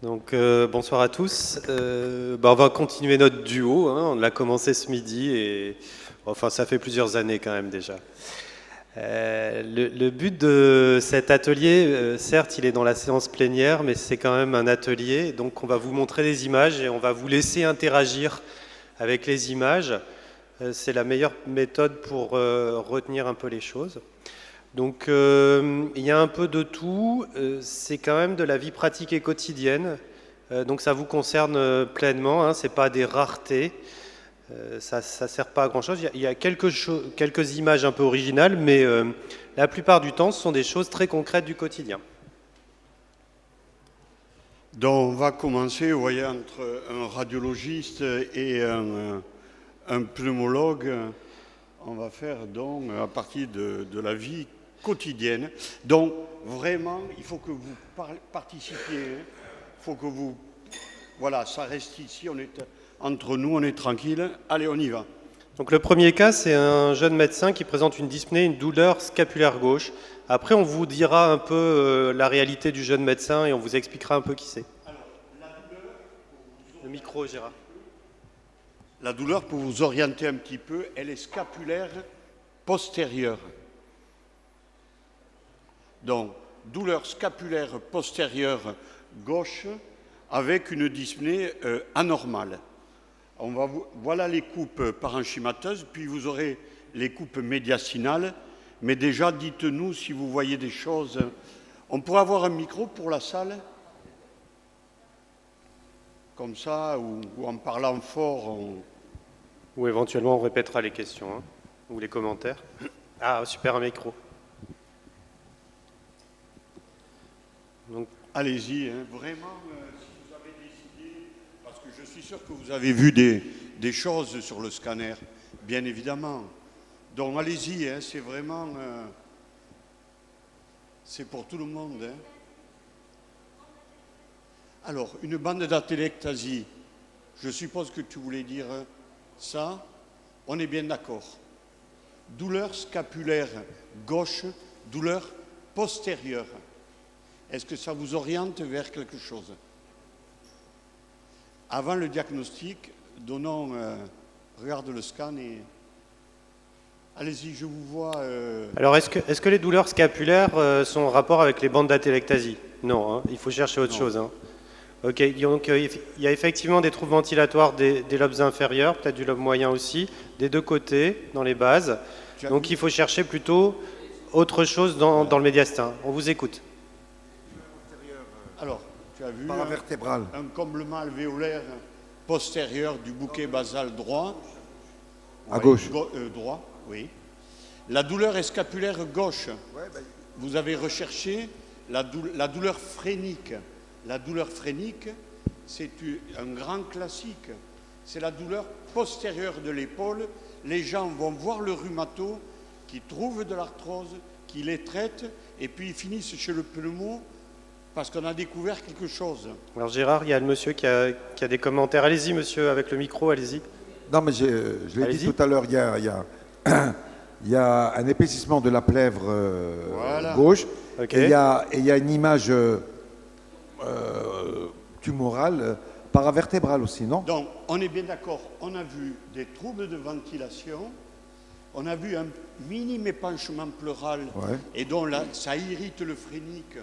Donc bonsoir à tous. On va continuer notre duo, hein. On l'a commencé ce midi et enfin ça fait plusieurs années quand même déjà. Le but de cet atelier, certes il est dans la séance plénière, mais c'est quand même un atelier. Donc on va vous montrer les images et on va vous laisser interagir avec les images. C'est la meilleure méthode pour retenir un peu les choses. Donc il y a un peu de tout, c'est quand même de la vie pratique et quotidienne, donc ça vous concerne pleinement, hein, c'est pas des raretés, ça sert pas à grand chose. Il y a quelques images un peu originales, mais la plupart du temps ce sont des choses très concrètes du quotidien. Donc on va commencer, vous voyez, entre un radiologiste et un pneumologue. On va faire donc à partir de la vie quotidienne. Donc vraiment, il faut que vous participiez. Il faut que vous... Voilà, ça reste ici, on est entre nous, on est tranquille. Allez, on y va. Donc le premier cas, c'est un jeune médecin qui présente une dyspnée, une douleur scapulaire gauche. Après, on vous dira un peu la réalité du jeune médecin et on vous expliquera un peu qui c'est. Alors, la douleur... Le micro, Gérard. La douleur, pour vous orienter un petit peu, elle est scapulaire postérieure. Donc, douleur scapulaire postérieure gauche avec une dyspnée anormale. Voilà les coupes parenchymateuses, puis vous aurez les coupes médiastinales. Mais déjà, dites-nous si vous voyez des choses. On pourrait avoir un micro pour la salle ? Comme ça, ou en parlant fort. Ou éventuellement on répétera les questions, hein, ou les commentaires. Ah, super, un micro. Donc, allez-y, hein, vraiment, si vous avez décidé, parce que je suis sûr que vous avez vu des choses sur le scanner, bien évidemment. Donc allez-y, hein, c'est vraiment... c'est pour tout le monde. Hein. Alors, une bande d'atélectasie, je suppose que tu voulais dire ça, on est bien d'accord. Douleur scapulaire gauche, douleur postérieure. Est-ce que ça vous oriente vers quelque chose? Avant le diagnostic, donnons, regarde le scan et... Allez-y, je vous vois... Alors, est-ce que les douleurs scapulaires sont en rapport avec les bandes d'atélectasie? Non, hein, il faut chercher autre chose. Hein. Ok, donc il y a effectivement des troubles ventilatoires des lobes inférieurs, peut-être du lobe moyen aussi, des deux côtés, dans les bases. Donc il faut chercher plutôt autre chose dans le médiastin. On vous écoute. Alors, tu as vu paravertébral. Un comblement alvéolaire postérieur du bouquet basal droit. À gauche. Droit, oui. La douleur est scapulaire gauche. Vous avez recherché la douleur phrénique. La douleur phrénique, c'est un grand classique. C'est la douleur postérieure de l'épaule. Les gens vont voir le rhumato, qui trouve de l'arthrose, qui les traite, et puis ils finissent chez le pneumo parce qu'on a découvert quelque chose. Alors Gérard, il y a le monsieur qui a des commentaires. Allez-y monsieur, avec le micro, allez-y. Non, mais je l'ai dit tout à l'heure, il y a un épaississement de la plèvre voilà. Gauche, Okay. Et il y a une image tumorale paravertébrale aussi, non? Donc, on est bien d'accord, on a vu des troubles de ventilation, on a vu un minime épanchement pleural, et donc là, ça irrite le phrénique,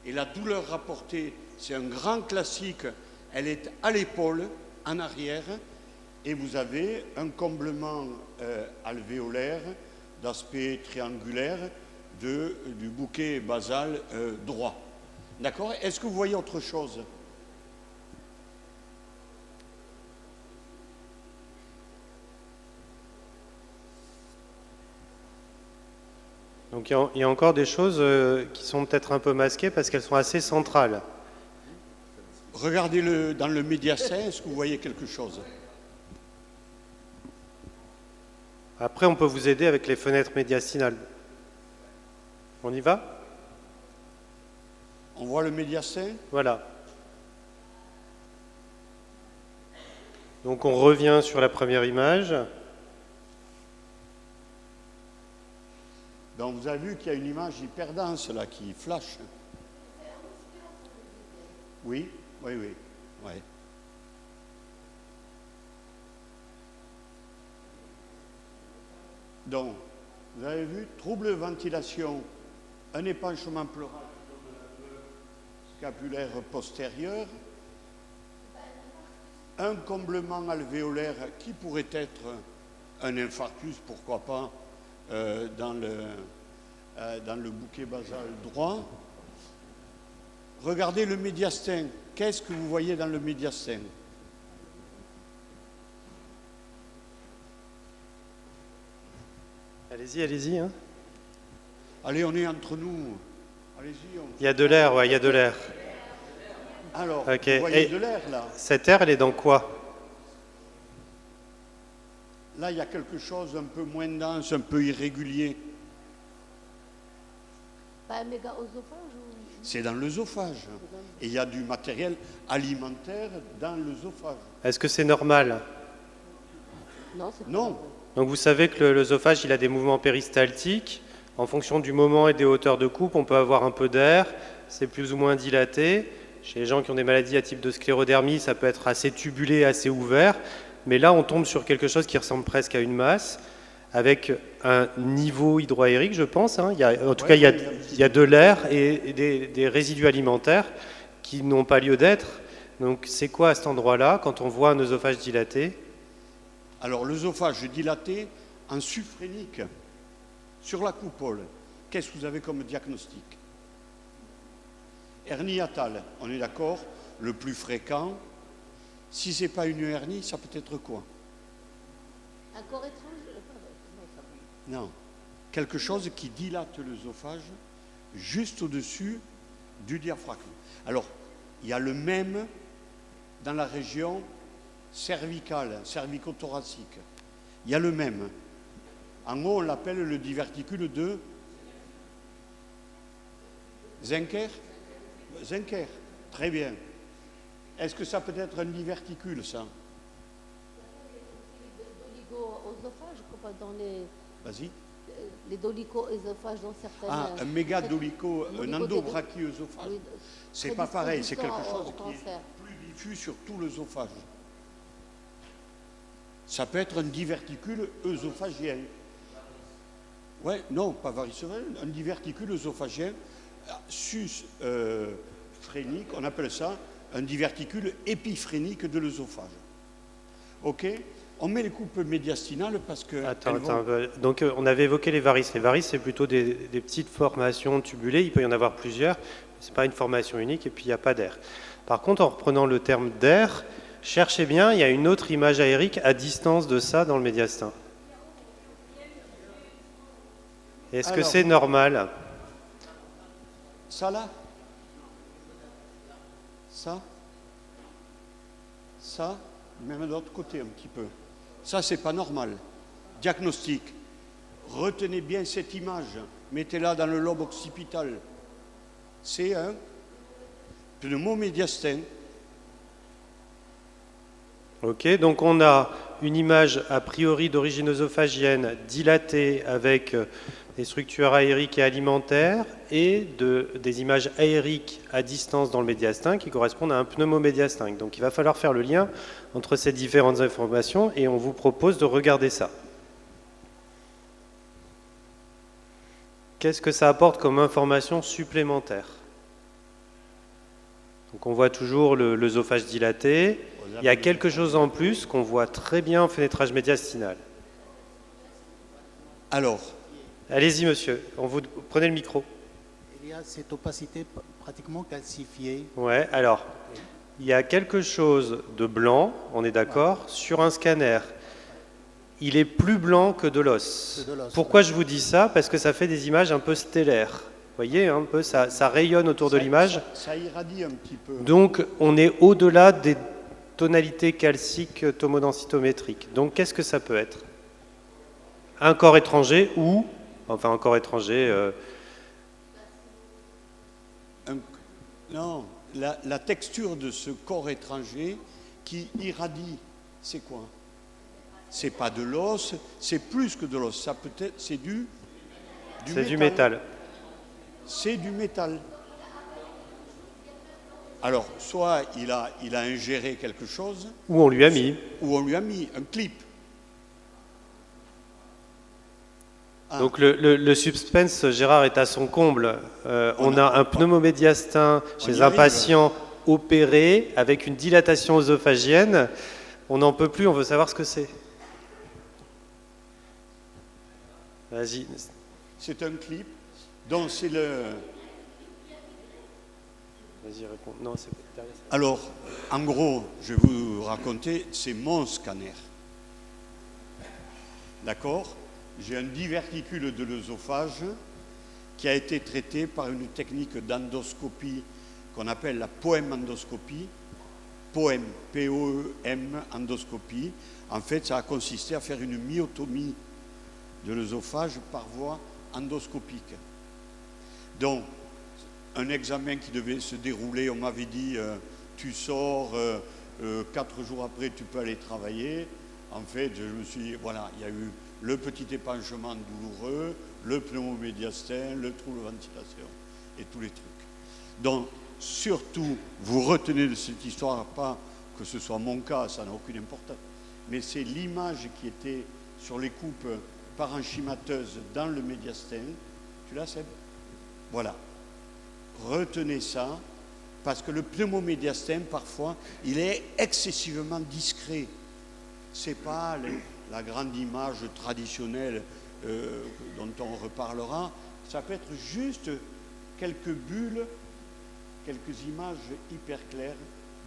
et la douleur rapportée, c'est un grand classique, elle est à l'épaule, en arrière, et vous avez un comblement alvéolaire d'aspect triangulaire du bouquet basal droit. D'accord? Est-ce que vous voyez autre chose? Donc il y a encore des choses qui sont peut-être un peu masquées parce qu'elles sont assez centrales. Regardez dans le médiastin, est-ce que vous voyez quelque chose? Après, on peut vous aider avec les fenêtres médiastinales. On y va? On voit le médiastin? Voilà. Donc on revient sur la première image. Donc vous avez vu qu'il y a une image hyper dense là qui flash. Oui. Oui, oui. Ouais. Donc, vous avez vu, trouble de ventilation, un épanchement pleural scapulaire postérieur, un comblement alvéolaire qui pourrait être un infarctus, pourquoi pas, dans le bouquet basal droit. Regardez le médiastin. Qu'est-ce que vous voyez dans le médiastin? Allez-y, allez-y. Hein. Allez, on est entre nous. Allez-y. Il y a de l'air, ouais, il y a de l'air. Alors, okay. vous voyez Et de l'air, là? Cette air, elle est dans quoi? Là, il y a quelque chose un peu moins dense, un peu irrégulier. Pas un méga-oesophage ou... C'est dans l'œsophage. Et il y a du matériel alimentaire dans l'œsophage. Est-ce que c'est normal? Non, c'est pas Non. normal. Donc vous savez que l'œsophage, il a des mouvements péristaltiques. En fonction du moment et des hauteurs de coupe, on peut avoir un peu d'air. C'est plus ou moins dilaté. Chez les gens qui ont des maladies à type de sclérodermie, ça peut être assez tubulé, assez ouvert. Mais là, on tombe sur quelque chose qui ressemble presque à une masse, avec un niveau hydroaérique, je pense. Hein. En tout cas, il y a de l'air et des résidus alimentaires qui n'ont pas lieu d'être. Donc c'est quoi à cet endroit-là, quand on voit un œsophage dilaté? Alors, l'œsophage dilaté en suphrénique sur la coupole. Qu'est-ce que vous avez comme diagnostic? Hernie hiatale, on est d'accord, le plus fréquent. Si ce n'est pas une hernie, ça peut être quoi? Un corps étrange? Non. Quelque chose qui dilate l'œsophage juste au-dessus du diaphragme. Alors, il y a le même dans la région cervicale, cervico-thoracique. Il y a le même. En haut, on l'appelle le diverticule de Zenker. Zenker, très bien. Est-ce que ça peut être un diverticule, ça? Doligo-œsophage, comme dans les... Vas-y. Les dolico-œsophages dans certaines... Ah, un mégadolico, un endobrachioœsophage. Oui, c'est pas pareil, c'est quelque prédisposant chose au qui est cancer. plus diffus sur tout l'œsophage. Ça peut être un diverticule œsophagien. Ouais, non, pas varicocèle, un diverticule œsophagien sus-phrénique, on appelle ça un diverticule épiphrénique de l'œsophage. OK? On met les coupes médiastinales parce que... Attends. Donc on avait évoqué les varices. Les varices, c'est plutôt des petites formations tubulées. Il peut y en avoir plusieurs. Ce n'est pas une formation unique et puis il n'y a pas d'air. Par contre, en reprenant le terme d'air, cherchez bien, il y a une autre image aérique à distance de ça dans le médiastin. Est-ce que c'est normal? Ça là? Ça, même de l'autre côté un petit peu. Ça, c'est pas normal. Diagnostic. Retenez bien cette image. Mettez-la dans le lobe occipital. C'est un pneumomédiastin. Ok, donc on a une image a priori d'origine œsophagienne dilatée avec des structures aériques et alimentaires et des images aériques à distance dans le médiastin qui correspondent à un pneumomédiastin. Donc il va falloir faire le lien entre ces différentes informations et on vous propose de regarder ça. Qu'est-ce que ça apporte comme information supplémentaire? Donc on voit toujours l'œsophage dilaté. Il y a quelque chose en plus qu'on voit très bien en fénétrage médiastinal. Alors, allez-y, monsieur. Prenez le micro. Il y a cette opacité pratiquement calcifiée. Ouais, alors, il y a quelque chose de blanc, on est d'accord, sur un scanner. Il est plus blanc que de l'os. Pourquoi je vous dis ça? Parce que ça fait des images un peu stellaires. Vous voyez, un peu, ça rayonne autour de l'image. Ça irradie un petit peu. Donc, on est au-delà des tonalité calcique tomodensitométrique. Donc, qu'est-ce que ça peut être? Un corps étranger ou, enfin, un corps étranger... Non, la texture de ce corps étranger qui irradie, c'est quoi? C'est pas de l'os, c'est plus que de l'os. Ça peut-être, c'est du métal. C'est du métal. Alors, soit il a ingéré quelque chose. Ou on lui a mis. Ou on lui a mis un clip. Ah. Donc le suspense, Gérard, est à son comble. On a un pneumomédiastin chez un patient opéré avec une dilatation œsophagienne. On n'en peut plus, on veut savoir ce que c'est. Vas-y. C'est un clip. Donc c'est le... Vas-y, réponds. Non, c'est derrière ça. Alors, en gros, je vais vous raconter, c'est mon scanner. D'accord? J'ai un diverticule de l'œsophage qui a été traité par une technique d'endoscopie qu'on appelle la POEM-endoscopie. POEM, P-O-E-M, endoscopie. En fait, ça a consisté à faire une myotomie de l'œsophage par voie endoscopique. Donc, un examen qui devait se dérouler, on m'avait dit, tu sors, 4 jours après, tu peux aller travailler. En fait, je me suis dit, voilà, il y a eu le petit épanchement douloureux, le pneumomédiastin, le trouble de ventilation et tous les trucs. Donc, surtout, vous retenez de cette histoire, pas que ce soit mon cas, ça n'a aucune importance, mais c'est l'image qui était sur les coupes parenchymateuses dans le médiastin. Tu l'as, Seb? Voilà. Retenez ça, parce que le pneumomédiastin, parfois, il est excessivement discret. Ce n'est pas la grande image traditionnelle dont on reparlera. Ça peut être juste quelques bulles, quelques images hyper claires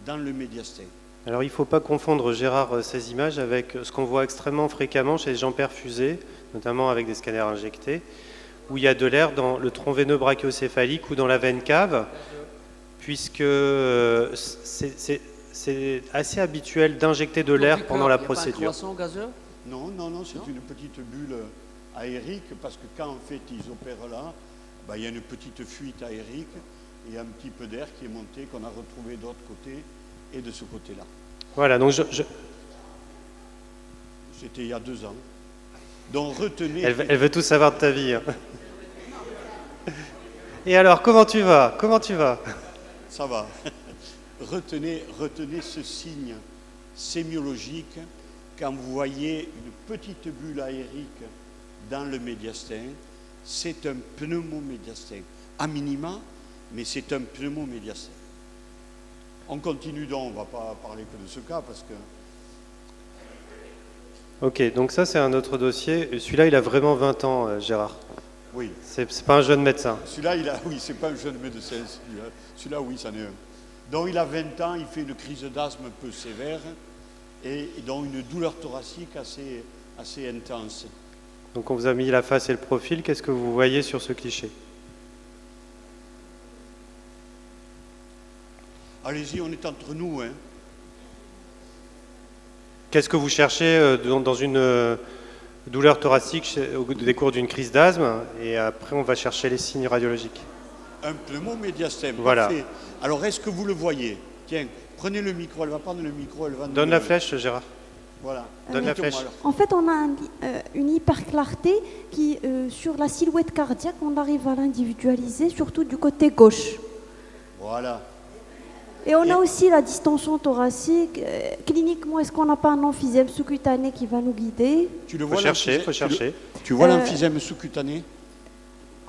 dans le médiastin. Alors il ne faut pas confondre, Gérard, ces images avec ce qu'on voit extrêmement fréquemment chez les gens perfusés, notamment avec des scanners injectés, où il y a de l'air dans le tronc veineux brachiocéphalique ou dans la veine cave, puisque c'est assez habituel d'injecter de l'air pendant la procédure. Il n'y a pas un croissant gazeux ? Non, c'est une petite bulle aérique, parce que quand en fait ils opèrent là, il y a une petite fuite aérique et un petit peu d'air qui est monté, qu'on a retrouvé de l'autre côté et de ce côté-là. Voilà, donc C'était il y a 2 ans. Donc retenez... Elle veut tout savoir de ta vie. Hein. Et alors, comment tu vas? Ça va. Retenez ce signe sémiologique quand vous voyez une petite bulle aérique dans le médiastin. C'est un pneumomédiastin. À minima, mais c'est un pneumomédiastin. On continue donc, on ne va pas parler que de ce cas parce que... Ok, donc ça c'est un autre dossier. Celui-là, il a vraiment 20 ans, Gérard. Oui. C'est pas un jeune médecin. Celui-là, oui, c'est pas un jeune médecin. Celui-là, oui, c'en est un. Donc il a 20 ans, il fait une crise d'asthme un peu sévère et donc une douleur thoracique assez intense. Donc on vous a mis la face et le profil. Qu'est-ce que vous voyez sur ce cliché? Allez-y, on est entre nous. Hein. Qu'est-ce que vous cherchez dans une douleur thoracique au décours d'une crise d'asthme? Et après, on va chercher les signes radiologiques. Un pneumomédiastin, voilà. Parfait. Alors, est-ce que vous le voyez? Tiens, prenez le micro, elle va prendre le micro, elle va... Donne la flèche, Gérard. Voilà. Donne la flèche. Alors. En fait, on a une hyperclarté qui, sur la silhouette cardiaque, on arrive à l'individualiser, surtout du côté gauche. Voilà. Et on a aussi la distension thoracique. Cliniquement, est-ce qu'on n'a pas un emphysème sous-cutané qui va nous guider? Tu le vois? Faut chercher. Tu vois l'emphysème sous-cutané?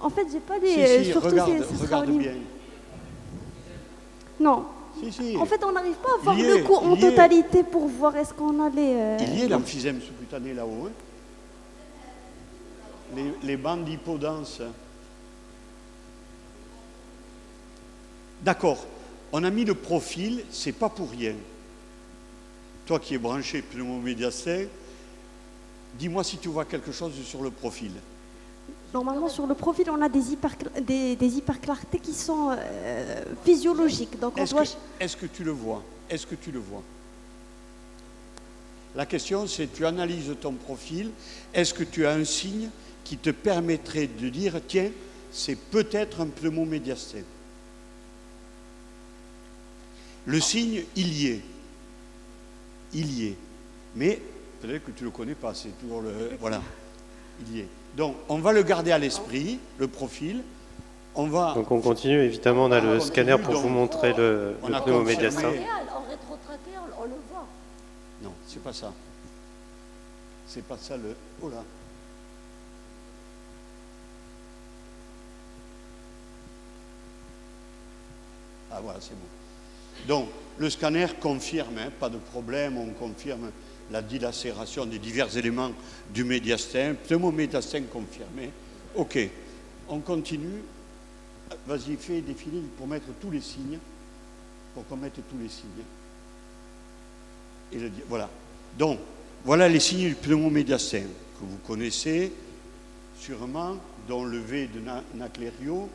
En fait, j'ai pas des... Si, surtout, regarde bien. Non. Si. En fait, on n'arripe pas à voir le coup en totalité pour voir est-ce qu'on a les... Il y a l'emphysème sous-cutané là-haut. Hein. Les bandes hypodenses. D'accord. On a mis le profil, c'est pas pour rien. Toi qui es branché pneumomédiastin, dis-moi si tu vois quelque chose sur le profil. Normalement, sur le profil, on a des hyperclartés qui sont physiologiques. Donc Est-ce que tu le vois? Est-ce que tu le vois? La question, c'est tu analyses ton profil. Est-ce que tu as un signe qui te permettrait de dire, tiens, c'est peut-être un pneumomédiastin? Le signe, il y est. Il y est. Mais peut-être que tu ne le connais pas, c'est toujours le... Voilà, il y est. Donc, on va le garder à l'esprit, le profil. Donc on continue, évidemment, on a le scanner pour vous montrer le pneumomédiastin. En rétrotrachéal, on le voit. Non, c'est pas ça. C'est pas ça le... Oh là. Ah voilà, c'est bon. Donc, le scanner confirme, hein, pas de problème, on confirme la dilacération des divers éléments du médiastin, pneumomédiastin confirmé. Ok, on continue. Vas-y, fais défiler pour mettre tous les signes, pour qu'on mette tous les signes. Et voilà. Donc, voilà les signes du pneumomédiastin que vous connaissez sûrement, dont le V de Nacclerio,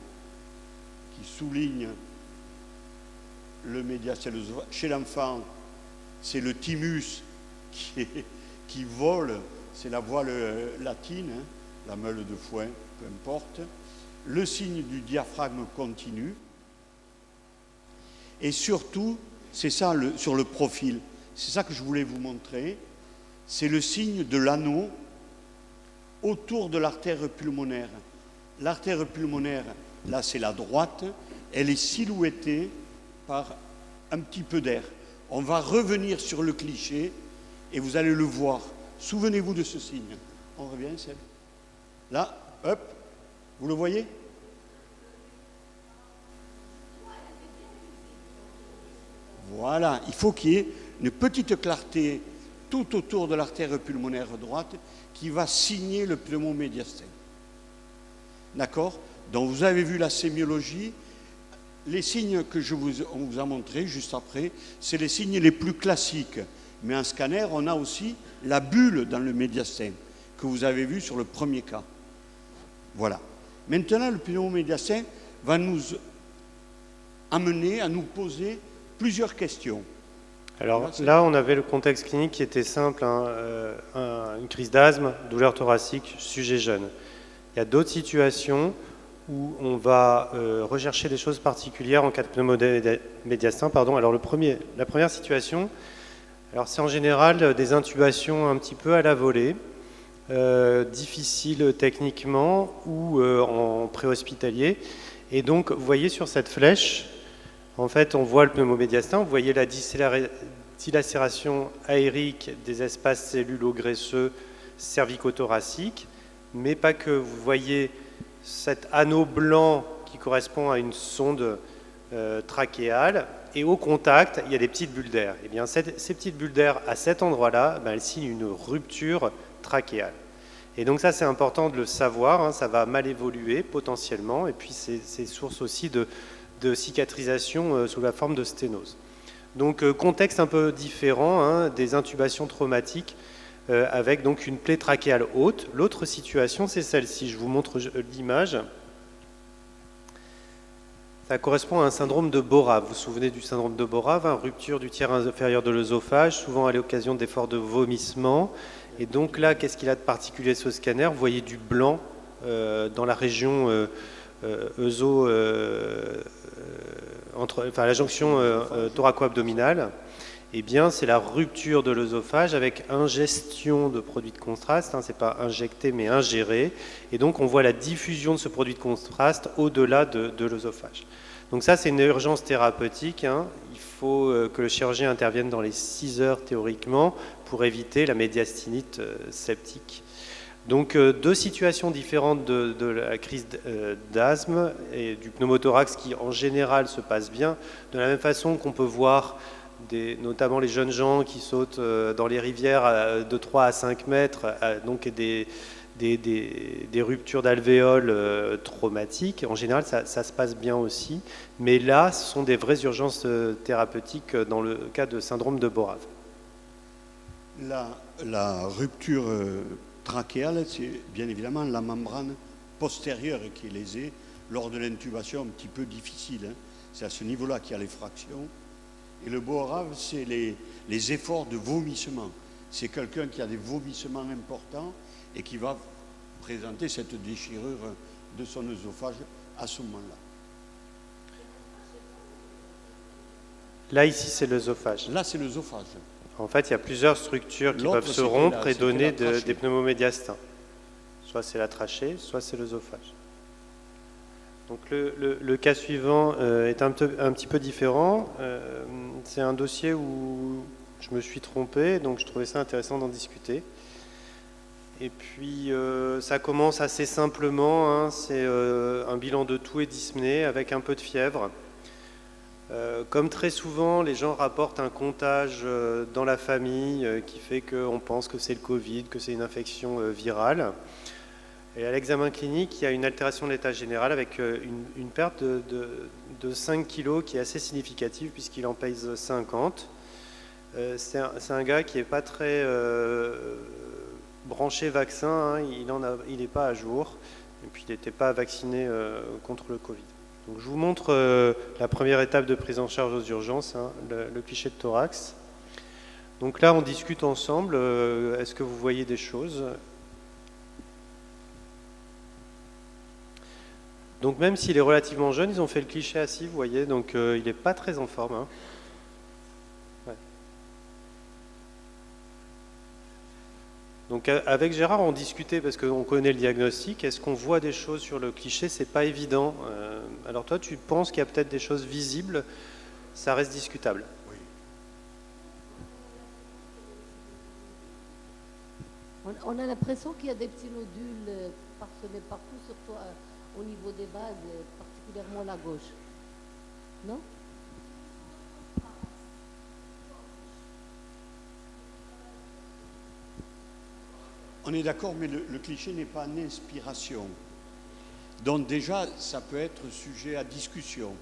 qui souligne le médiastin. Chez l'enfant, c'est le thymus qui vole, c'est la voile latine, hein, la meule de foin, peu importe. Le signe du diaphragme continu. Et surtout, c'est ça sur le profil, c'est ça que je voulais vous montrer, c'est le signe de l'anneau autour de l'artère pulmonaire. L'artère pulmonaire, là c'est la droite, elle est silhouettée par un petit peu d'air. On va revenir sur le cliché et vous allez le voir. Souvenez-vous de ce signe. On revient, Seb. Là, hop, vous le voyez? Voilà, il faut qu'il y ait une petite clarté tout autour de l'artère pulmonaire droite qui va signer le pneumomédiastin. D'accord? Donc vous avez vu la sémiologie. Les signes que on vous a montrés juste après, c'est les signes les plus classiques. Mais en scanner, on a aussi la bulle dans le médiastin que vous avez vu sur le premier cas. Voilà. Maintenant, le pneumomédiastin va nous amener à nous poser plusieurs questions. Alors là, on avait le contexte clinique qui était simple, hein, une crise d'asthme, douleur thoracique, sujet jeune. Il y a d'autres situations où on va rechercher des choses particulières en cas de pneumomédiastin. Alors la première situation, c'est en général des intubations un petit peu à la volée, difficiles techniquement ou en préhospitalier. Et donc, vous voyez sur cette flèche, en fait, on voit le pneumomédiastin, vous voyez la dilacération aérique des espaces cellulo-graisseux cervico-thoraciques, mais pas que. Vous voyez cet anneau blanc qui correspond à une sonde trachéale, et au contact, il y a des petites bulles d'air. Et bien, ces petites bulles d'air, à cet endroit-là, elles signent une rupture trachéale. Et donc ça, c'est important de le savoir, hein, ça va mal évoluer potentiellement, et puis c'est source aussi de cicatrisation sous la forme de sténose. Donc contexte un peu différent, hein, des intubations traumatiques avec donc une plaie trachéale haute. L'autre situation, c'est celle-ci. Je vous montre l'image. Ça correspond à un syndrome de Borave. Vous vous souvenez du syndrome de Borave, hein, rupture du tiers inférieur de l'œsophage, souvent à l'occasion d'efforts de vomissement. Et donc là, qu'est-ce qu'il a de particulier ce scanner? Vous voyez du blanc dans la région la jonction thoraco-abdominale. Eh bien, c'est la rupture de l'œsophage avec ingestion de produits de contraste. Hein, c'est pas injecté, mais ingéré. Et donc, on voit la diffusion de ce produit de contraste au-delà de l'œsophage. Donc ça, c'est une urgence thérapeutique. Hein. Il faut que le chirurgien intervienne dans les 6 heures théoriquement pour éviter la médiastinite septique. Donc, deux situations différentes de la crise d'asthme et du pneumothorax qui, en général, se passe bien. De la même façon qu'on peut voir notamment les jeunes gens qui sautent dans les rivières de 3 à 5 mètres, donc des ruptures d'alvéoles traumatiques. En général, ça se passe bien aussi. Mais là, ce sont des vraies urgences thérapeutiques dans le cas de syndrome de Borave. La rupture trachéale, c'est bien évidemment la membrane postérieure qui est lésée lors de l'intubation un petit peu difficile. Hein. C'est à ce niveau-là qu'il y a les fractions. Et le Borave, c'est les efforts de vomissement. C'est quelqu'un qui a des vomissements importants et qui va présenter cette déchirure de son œsophage à ce moment-là. Là, ici, c'est l'œsophage. Là, c'est l'œsophage. En fait, il y a plusieurs structures qui peuvent se rompre et donner des pneumomédiastins. Soit c'est la trachée, soit c'est l'œsophage. Donc le cas suivant est un petit peu différent. C'est un dossier où je me suis trompé, donc je trouvais ça intéressant d'en discuter. Et puis ça commence assez simplement, hein, c'est un bilan de toux et dyspnée avec un peu de fièvre. Comme très souvent, les gens rapportent un comptage dans la famille qui fait qu'on pense que c'est le Covid, que c'est une infection virale. Et à l'examen clinique, il y a une altération de l'état général avec une perte de 5 kg qui est assez significative puisqu'il en pèse 50. C'est un gars qui n'est pas très branché vaccin, hein, il n'est pas à jour, et puis il n'était pas vacciné contre le Covid. Donc, je vous montre la première étape de prise en charge aux urgences, hein, le cliché de thorax. Donc là, on discute ensemble. Est-ce que vous voyez des choses ? Donc même s'il est relativement jeune, ils ont fait le cliché assis, vous voyez, donc il n'est pas très en forme. Hein. Ouais. Donc avec Gérard, on discutait parce qu'on connaît le diagnostic. Est-ce qu'on voit des choses sur le cliché ? C'est pas évident. Alors toi, tu penses qu'il y a peut-être des choses visibles, ça reste discutable. Oui. On a l'impression qu'il y a des petits nodules parsemés partout, surtout au niveau des bases, particulièrement la gauche. Non ? On est d'accord, mais le cliché n'est pas en inspiration. Donc déjà, ça peut être sujet à discussion.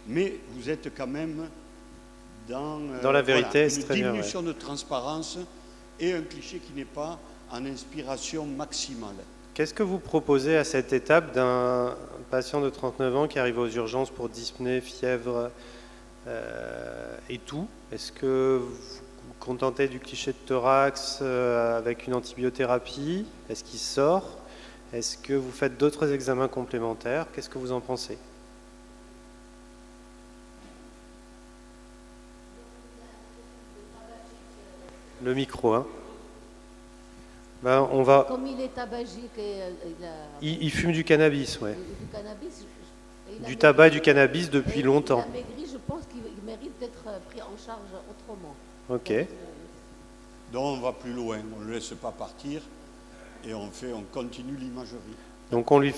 Mais vous êtes quand même dans la vérité, une diminution de transparence et un cliché qui n'est pas en inspiration maximale. Qu'est-ce que vous proposez à cette étape d'un patient de 39 ans qui arrive aux urgences pour dyspnée, fièvre et tout ? Est-ce que vous vous contentez du cliché de thorax avec une antibiothérapie ? Est-ce qu'il sort ? Est-ce que vous faites d'autres examens complémentaires ? Qu'est-ce que vous en pensez ? Le micro, hein. Ben, on va... Comme il est tabagique et il fume du cannabis, ouais. Du cannabis, du tabac et du cannabis depuis longtemps. Il a maigri, je pense qu'il mérite d'être pris en charge autrement. Ok. Donc on va plus loin, on ne le laisse pas partir et on continue l'imagerie. Donc on lui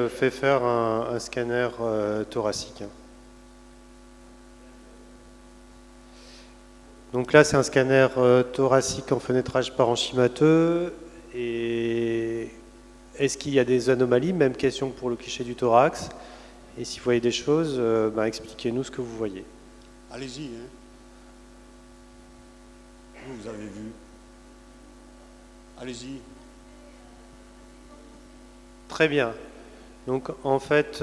fait faire un scanner thoracique. Donc là, c'est un scanner thoracique en fenêtrage parenchymateux. Et est-ce qu'il y a des anomalies ? Même question que pour le cliché du thorax. Et si vous voyez des choses, expliquez-nous ce que vous voyez. Allez-y. Hein. Vous avez vu. Allez-y. Très bien. Donc en fait,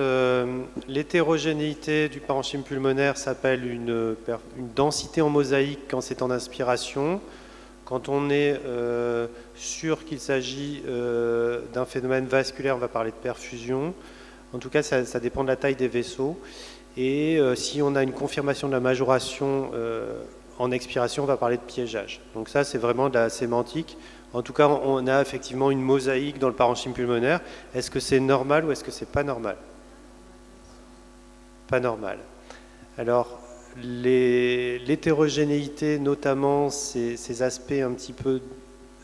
l'hétérogénéité du parenchyme pulmonaire s'appelle une densité en mosaïque quand c'est en inspiration. Quand on est sûr qu'il s'agit d'un phénomène vasculaire, on va parler de perfusion. En tout cas, ça dépend de la taille des vaisseaux. Et si on a une confirmation de la majoration en expiration, on va parler de piégeage. Donc ça, c'est vraiment de la sémantique. En tout cas, on a effectivement une mosaïque dans le parenchyme pulmonaire. Est-ce que c'est normal ou est-ce que c'est pas normal ? Pas normal. Alors, l'hétérogénéité, notamment ces aspects un petit peu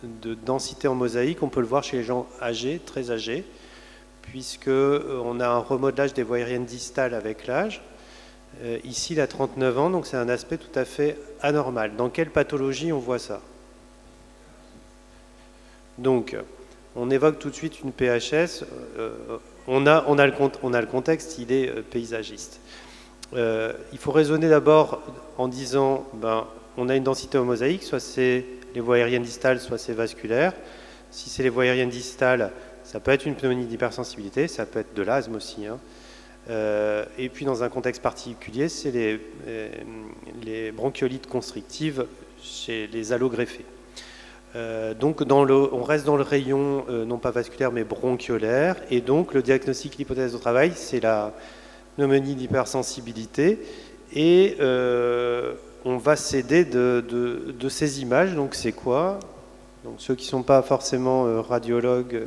de densité en mosaïque, on peut le voir chez les gens âgés, très âgés, puisqu'on a un remodelage des voies aériennes distales avec l'âge. Ici, il a 39 ans, donc c'est un aspect tout à fait anormal. Dans quelle pathologie on voit ça ? Donc, on évoque tout de suite une PHS. On a le contexte, il est paysagiste. Il faut raisonner d'abord en disant, on a une densité en mosaïque, soit c'est les voies aériennes distales, soit c'est vasculaire. Si c'est les voies aériennes distales, ça peut être une pneumonie d'hypersensibilité, ça peut être de l'asthme aussi. Hein. Et puis dans un contexte particulier, c'est les bronchiolites constrictives chez les allogreffés. Donc on reste dans le rayon non pas vasculaire mais bronchiolaire, et donc le diagnostic, l'hypothèse de travail, c'est la pneumonie d'hypersensibilité, et on va s'aider de ces images. Donc c'est quoi ? Donc ceux qui ne sont pas forcément radiologues,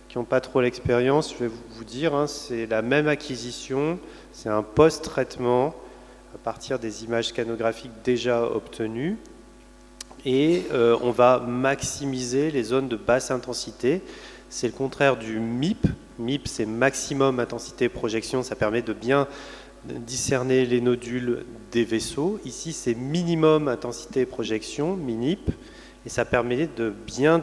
qui qui n'ont pas trop l'expérience, je vais vous dire, hein, c'est la même acquisition, c'est un post-traitement à partir des images scanographiques déjà obtenues. Et on va maximiser les zones de basse intensité. C'est le contraire du MIP. MIP, c'est maximum intensité projection, ça permet de bien discerner les nodules des vaisseaux. Ici, c'est minimum intensité projection, MINIP, et ça permet de bien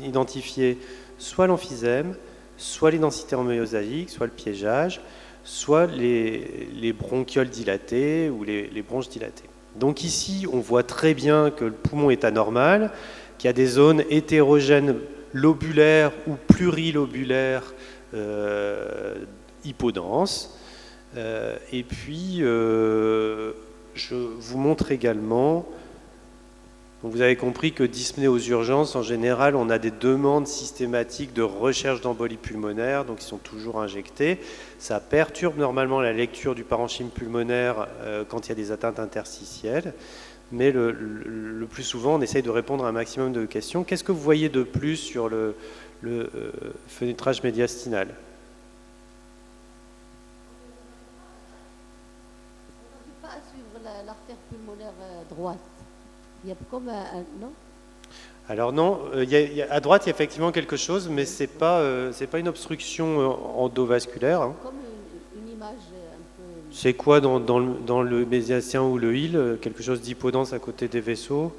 identifier soit l'emphysème, soit les densités en mosaïque, soit le piégeage, soit les bronchioles dilatées ou les bronches dilatées. Donc ici, on voit très bien que le poumon est anormal, qu'il y a des zones hétérogènes lobulaires ou plurilobulaires hypodenses. Et puis, je vous montre également, donc vous avez compris que dyspnée aux urgences, en général, on a des demandes systématiques de recherche d'embolie pulmonaire, donc ils sont toujours injectés. Ça perturbe normalement la lecture du parenchyme pulmonaire quand il y a des atteintes interstitielles, mais le plus souvent, on essaye de répondre à un maximum de questions. Qu'est-ce que vous voyez de plus sur le fenêtrage médiastinal ? On n'arrive pas à suivre l'artère pulmonaire droite. Il y a comme un non ? Alors non, à droite, il y a effectivement quelque chose, mais ce n'est pas une obstruction endovasculaire. Hein. Comme une image un peu... C'est quoi dans le médiastin ou le hile? Quelque chose d'hypodense à côté des vaisseaux?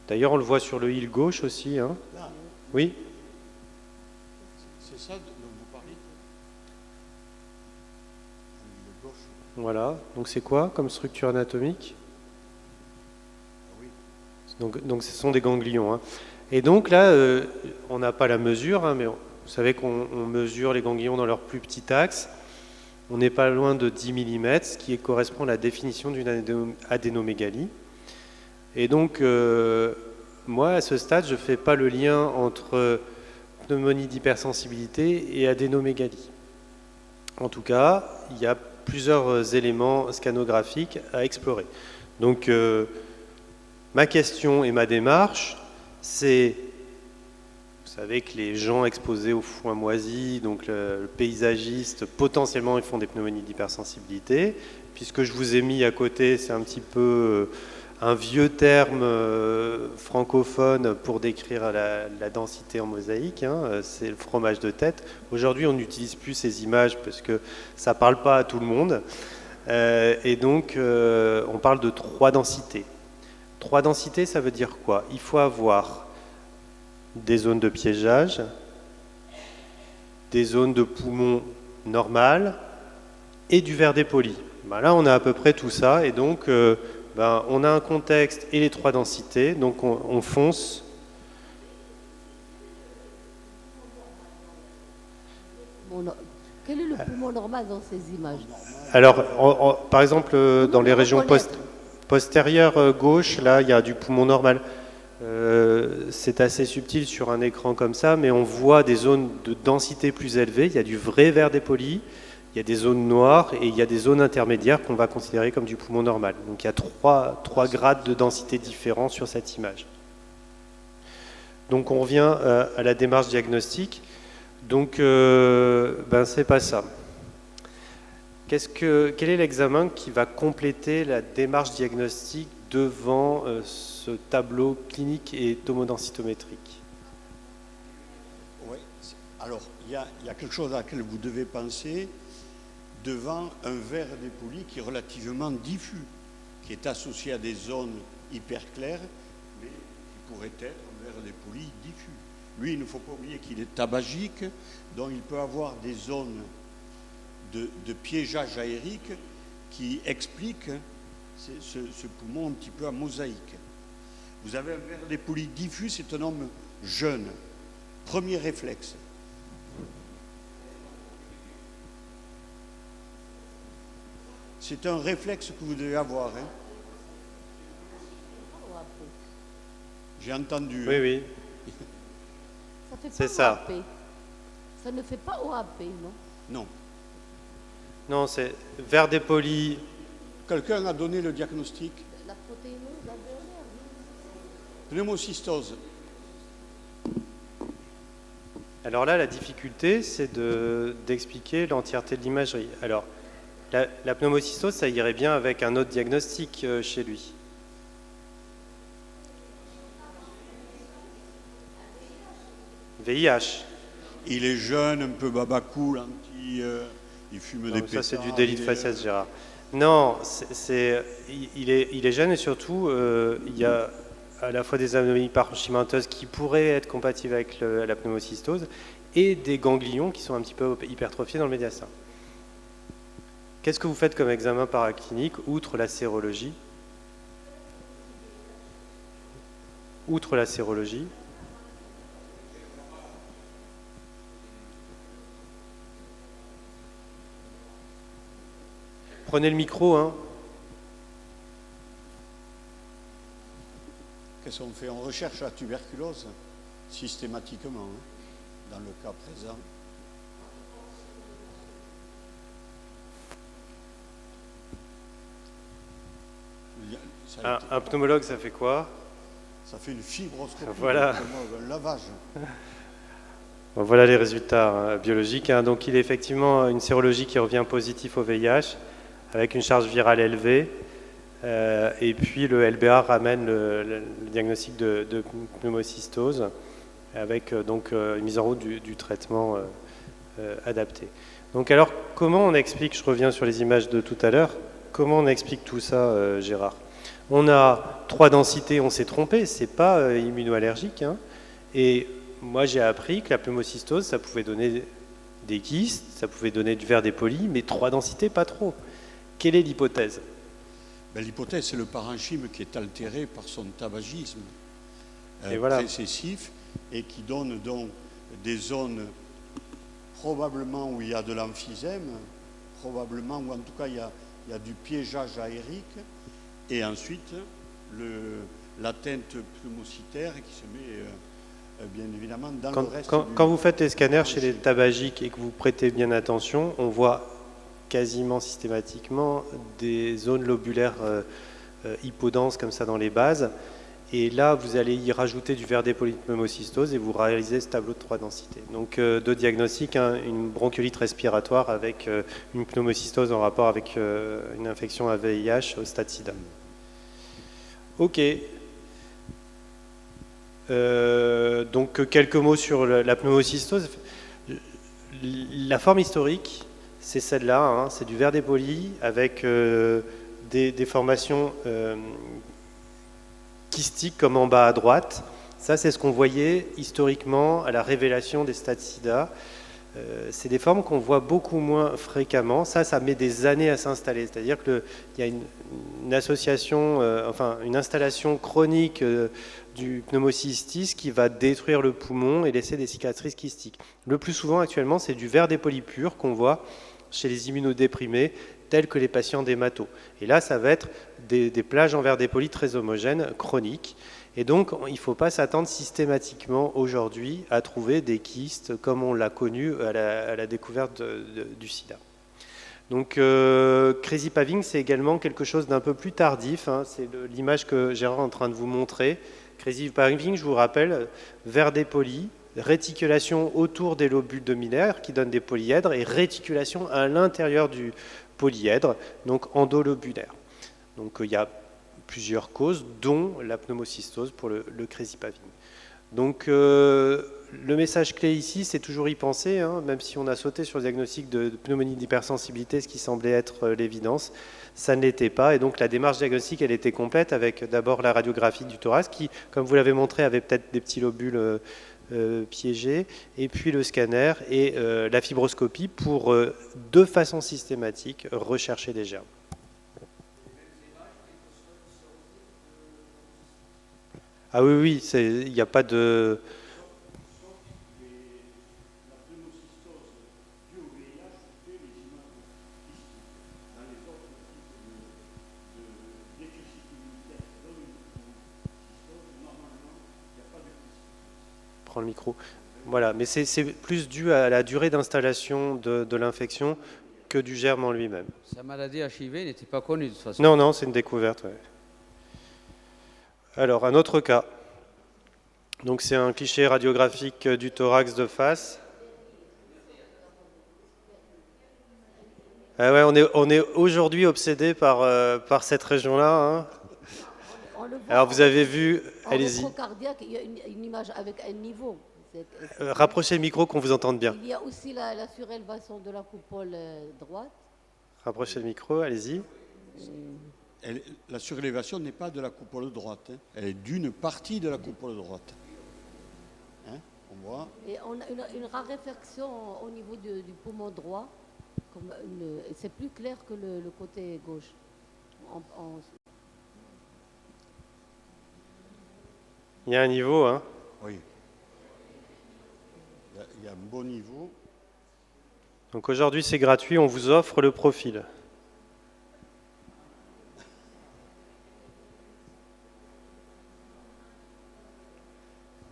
D'ailleurs, on le voit sur le hile gauche aussi. Hein. Là. Oui. C'est ça dont vous parlez? Le gauche. Voilà. Donc c'est quoi comme structure anatomique? Donc ce sont des ganglions. Hein. Et donc là, on n'a pas la mesure, hein, mais vous savez qu'on mesure les ganglions dans leur plus petit axe. On n'est pas loin de 10 mm, ce qui correspond à la définition d'une adénomégalie. Et donc, moi, à ce stade, je ne fais pas le lien entre pneumonie d'hypersensibilité et adénomégalie. En tout cas, il y a plusieurs éléments scanographiques à explorer. Donc, ma question et ma démarche, c'est, vous savez que les gens exposés au foin moisi, donc le paysagiste, potentiellement ils font des pneumonies d'hypersensibilité. Puisque je vous ai mis à côté, c'est un petit peu un vieux terme francophone pour décrire la densité en mosaïque, hein, c'est le fromage de tête. Aujourd'hui, on n'utilise plus ces images parce que ça ne parle pas à tout le monde. Et donc, on parle de 3 densités. 3 densités, ça veut dire quoi? Il faut avoir des zones de piégeage, des zones de poumon normales et du verre dépoli. Ben là, on a à peu près tout ça, et donc on a un contexte et les 3 densités, donc on fonce. Quel est le poumon normal dans ces images? Alors, par exemple, dans les régions postérieures gauche, là, il y a du poumon normal. C'est assez subtil sur un écran comme ça, mais on voit des zones de densité plus élevée. Il y a du vrai verre dépoli, il y a des zones noires et il y a des zones intermédiaires qu'on va considérer comme du poumon normal. Donc il y a 3 grades de densité différents sur cette image. Donc on revient à la démarche diagnostique. Donc c'est pas ça. Quel est l'examen qui va compléter la démarche diagnostique devant ce tableau clinique et tomodensitométrique? Oui. Alors, il y a quelque chose à laquelle vous devez penser devant un verre dépoli qui est relativement diffus, qui est associé à des zones hyper claires, mais qui pourrait être un verre dépoli diffus. Lui, il ne faut pas oublier qu'il est tabagique, donc il peut avoir des zones de piégeage aérique qui expliquent ce poumon un petit peu à mosaïque. Vous avez un verre dépoli diffus, c'est un homme jeune. Premier réflexe. C'est un réflexe que vous devez avoir. Hein. J'ai entendu. Oui, oui. C'est ça. Ça ne fait pas OAP, non? Non. Non, c'est verre dépoli. Quelqu'un a donné le diagnostic? La protéinose alvéolaire, Pneumocystose. Alors là, la difficulté, c'est d'expliquer l'entièreté de l'imagerie. Alors, la pneumocystose, ça irait bien avec un autre diagnostic chez lui. VIH. Il est jeune, un peu babacool, il fume des pétards. Ça, c'est du délit de faciès, Gérard. Non, il est jeune et surtout, il y a à la fois des anomalies parenchymenteuses qui pourraient être compatibles avec la pneumocystose et des ganglions qui sont un petit peu hypertrophiés dans le médiastin. Qu'est-ce que vous faites comme examen paraclinique, outre la sérologie? Outre la sérologie, prenez le micro, hein. Qu'est-ce qu'on fait? On recherche la tuberculose systématiquement, hein, dans le cas présent. Un pneumologue, ça fait quoi? Ça fait une fibroscopie, voilà. Un lavage. Bon, voilà les résultats biologiques. Hein. Donc il est effectivement une sérologie qui revient positif au VIH, avec une charge virale élevée. Et puis le LBA ramène le diagnostic de pneumocystose, avec donc une mise en route du traitement adapté. Donc alors, comment on explique, je reviens sur les images de tout à l'heure, comment on explique tout ça, Gérard? On a 3 densités, on s'est trompé, c'est pas immunoallergique. Hein. Et moi, j'ai appris que la pneumocystose, ça pouvait donner des kystes, ça pouvait donner du verre dépoli, mais 3 densités, pas trop. Quelle est l'hypothèse? L'hypothèse, c'est le parenchyme qui est altéré par son tabagisme précessif et qui donne donc des zones probablement où il y a de l'emphysème, probablement, ou en tout cas il y a du piégeage aérique, et ensuite l'atteinte pneumocytaire qui se met bien évidemment dans le reste quand vous faites les scanners chez les tabagiques et que vous prêtez bien attention, on voit quasiment systématiquement des zones lobulaires hypodenses comme ça dans les bases. Et là, vous allez y rajouter du verre dépoli de pneumocystose et vous réalisez ce tableau de 3 densités. Donc, 2 diagnostics, hein, une bronchiolite respiratoire avec une pneumocystose en rapport avec une infection à VIH au stade SIDA. Ok. Donc, quelques mots sur la pneumocystose. La forme historique, c'est celle-là, hein, c'est du verre dépoli avec des formations kystiques comme en bas à droite. Ça, c'est ce qu'on voyait historiquement à la révélation des stades SIDA. C'est des formes qu'on voit beaucoup moins fréquemment. Ça met des années à s'installer. C'est-à-dire qu'il y a une association, une installation chronique du pneumocystis qui va détruire le poumon et laisser des cicatrices kystiques. Le plus souvent, actuellement, c'est du verre dépoli pur qu'on voit chez les immunodéprimés, tels que les patients d'hémato. Et là, ça va être des plages en verre dépoli très homogènes, chroniques. Et donc, il ne faut pas s'attendre systématiquement aujourd'hui à trouver des kystes comme on l'a connu à la découverte du sida. Donc, crazy paving, c'est également quelque chose d'un peu plus tardif. Hein. C'est l'image que Gérard est en train de vous montrer. Crazy paving, je vous rappelle, verre dépoli, réticulation autour des lobules dominaires qui donnent des polyèdres et réticulation à l'intérieur du polyèdre, donc endolobulaire. Donc il y a plusieurs causes, dont la pneumocystose pour le crazy paving. Donc le message clé ici, c'est toujours y penser, hein, même si on a sauté sur le diagnostic de pneumonie d'hypersensibilité, ce qui semblait être l'évidence, ça ne l'était pas. Et donc la démarche diagnostique, elle était complète avec d'abord la radiographie du thorax qui, comme vous l'avez montré, avait peut-être des petits lobules piégés, et puis le scanner et la fibroscopie pour, de façon systématique, rechercher des germes. Ah oui, il n'y a pas de... Prends le micro. Voilà, mais c'est plus dû à la durée d'installation de l'infection que du germe en lui-même. Sa maladie HIV n'était pas connue de toute façon. Non, c'est une découverte. Ouais. Alors, un autre cas. Donc c'est un cliché radiographique du thorax de face. Ah ouais, on est aujourd'hui obsédé par cette région-là. Hein. Alors vous avez vu, allez-y. En rétrocardiaque, il y a une image avec un niveau. Rapprochez le micro qu'on vous entende bien. Il y a aussi la surélévation de la coupole droite. Rapprochez le micro, allez-y. La surélévation n'est pas de la coupole droite, hein. Elle est d'une partie de la coupole droite. Hein, on voit. Et on a une raréfaction au niveau du poumon droit. C'est plus clair que le côté gauche. Il y a un niveau, hein? Oui. Il y a un bon niveau. Donc aujourd'hui c'est gratuit, on vous offre le profil.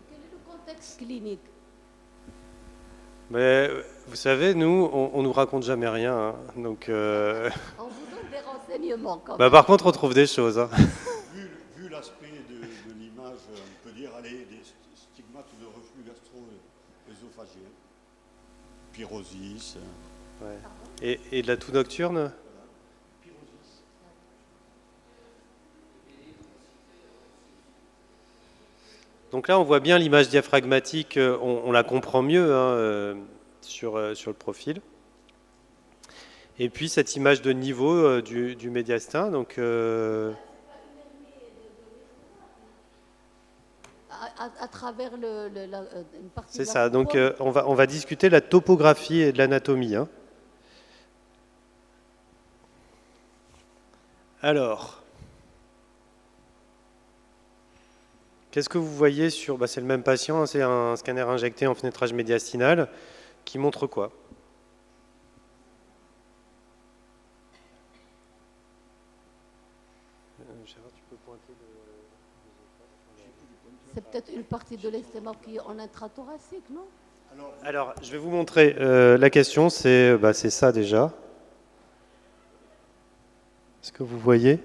Quel est le contexte clinique? Mais vous savez, nous, on nous raconte jamais rien. Hein, donc, On vous donne des renseignements quand même. par contre, on trouve des choses. Hein. Vu l'aspect de l'image, on peut dire des stigmates de reflux gastro-œsophagien, pyrosis. Ouais. Et de la toux nocturne? Donc là, on voit bien l'image diaphragmatique, on la comprend mieux hein, sur le profil. Et puis cette image de niveau du médiastin. Donc, à travers une partie. C'est de la ça. Donc coupole. on va discuter de la topographie et de l'anatomie. Hein. Alors. Qu'est-ce que vous voyez sur... c'est le même patient, hein, c'est un scanner injecté en fenêtrage médiastinal qui montre quoi? Gérard, tu peux pointer C'est peut-être une partie de l'estomac qui est en intrathoracique, non? Alors, je vais vous montrer. La question, c'est ça déjà. Est-ce que vous voyez?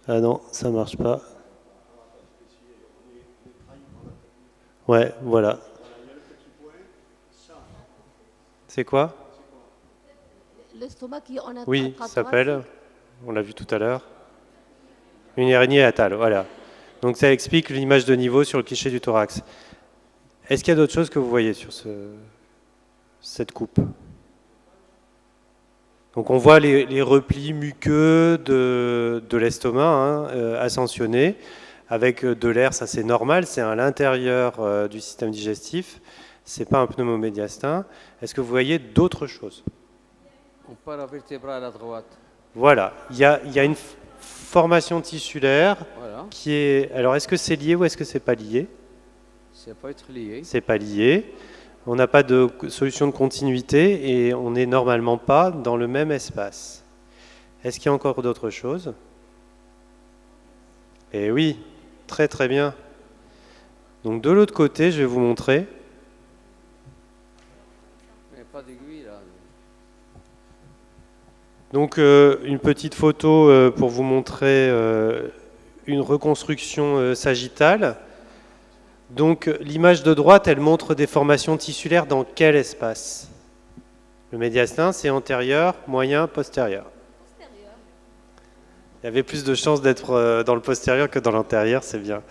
Ah non, ça ne marche pas. Ouais, voilà. C'est quoi? L'estomac qui est en intrathoracique. Oui, ça s'appelle, on l'a vu tout à l'heure, une hernie hiatale, voilà. Donc ça explique l'image de niveau sur le cliché du thorax. Est-ce qu'il y a d'autres choses que vous voyez sur cette coupe? Donc on voit les replis muqueux de l'estomac hein, ascensionnés, avec de l'air, ça c'est normal, c'est à l'intérieur du système digestif, c'est pas un pneumomédiastin. Est-ce que vous voyez d'autres choses? On paravertébral à droite. Voilà, il y a une formation tissulaire Voilà. qui est... Alors est-ce que c'est lié ou est-ce que c'est pas lié? Ça peut être lié. C'est pas lié. On n'a pas de solution de continuité et on n'est normalement pas dans le même espace. Est-ce qu'il y a encore d'autres choses? Eh oui, très très bien. Donc de l'autre côté, je vais vous montrer. Mais pas d'aiguille là. Donc une petite photo pour vous montrer une reconstruction sagittale. Donc l'image de droite, elle montre des formations tissulaires dans quel espace? Le médiastin, c'est antérieur, moyen, postérieur. Il y avait plus de chances d'être dans le postérieur que dans l'antérieur, c'est bien.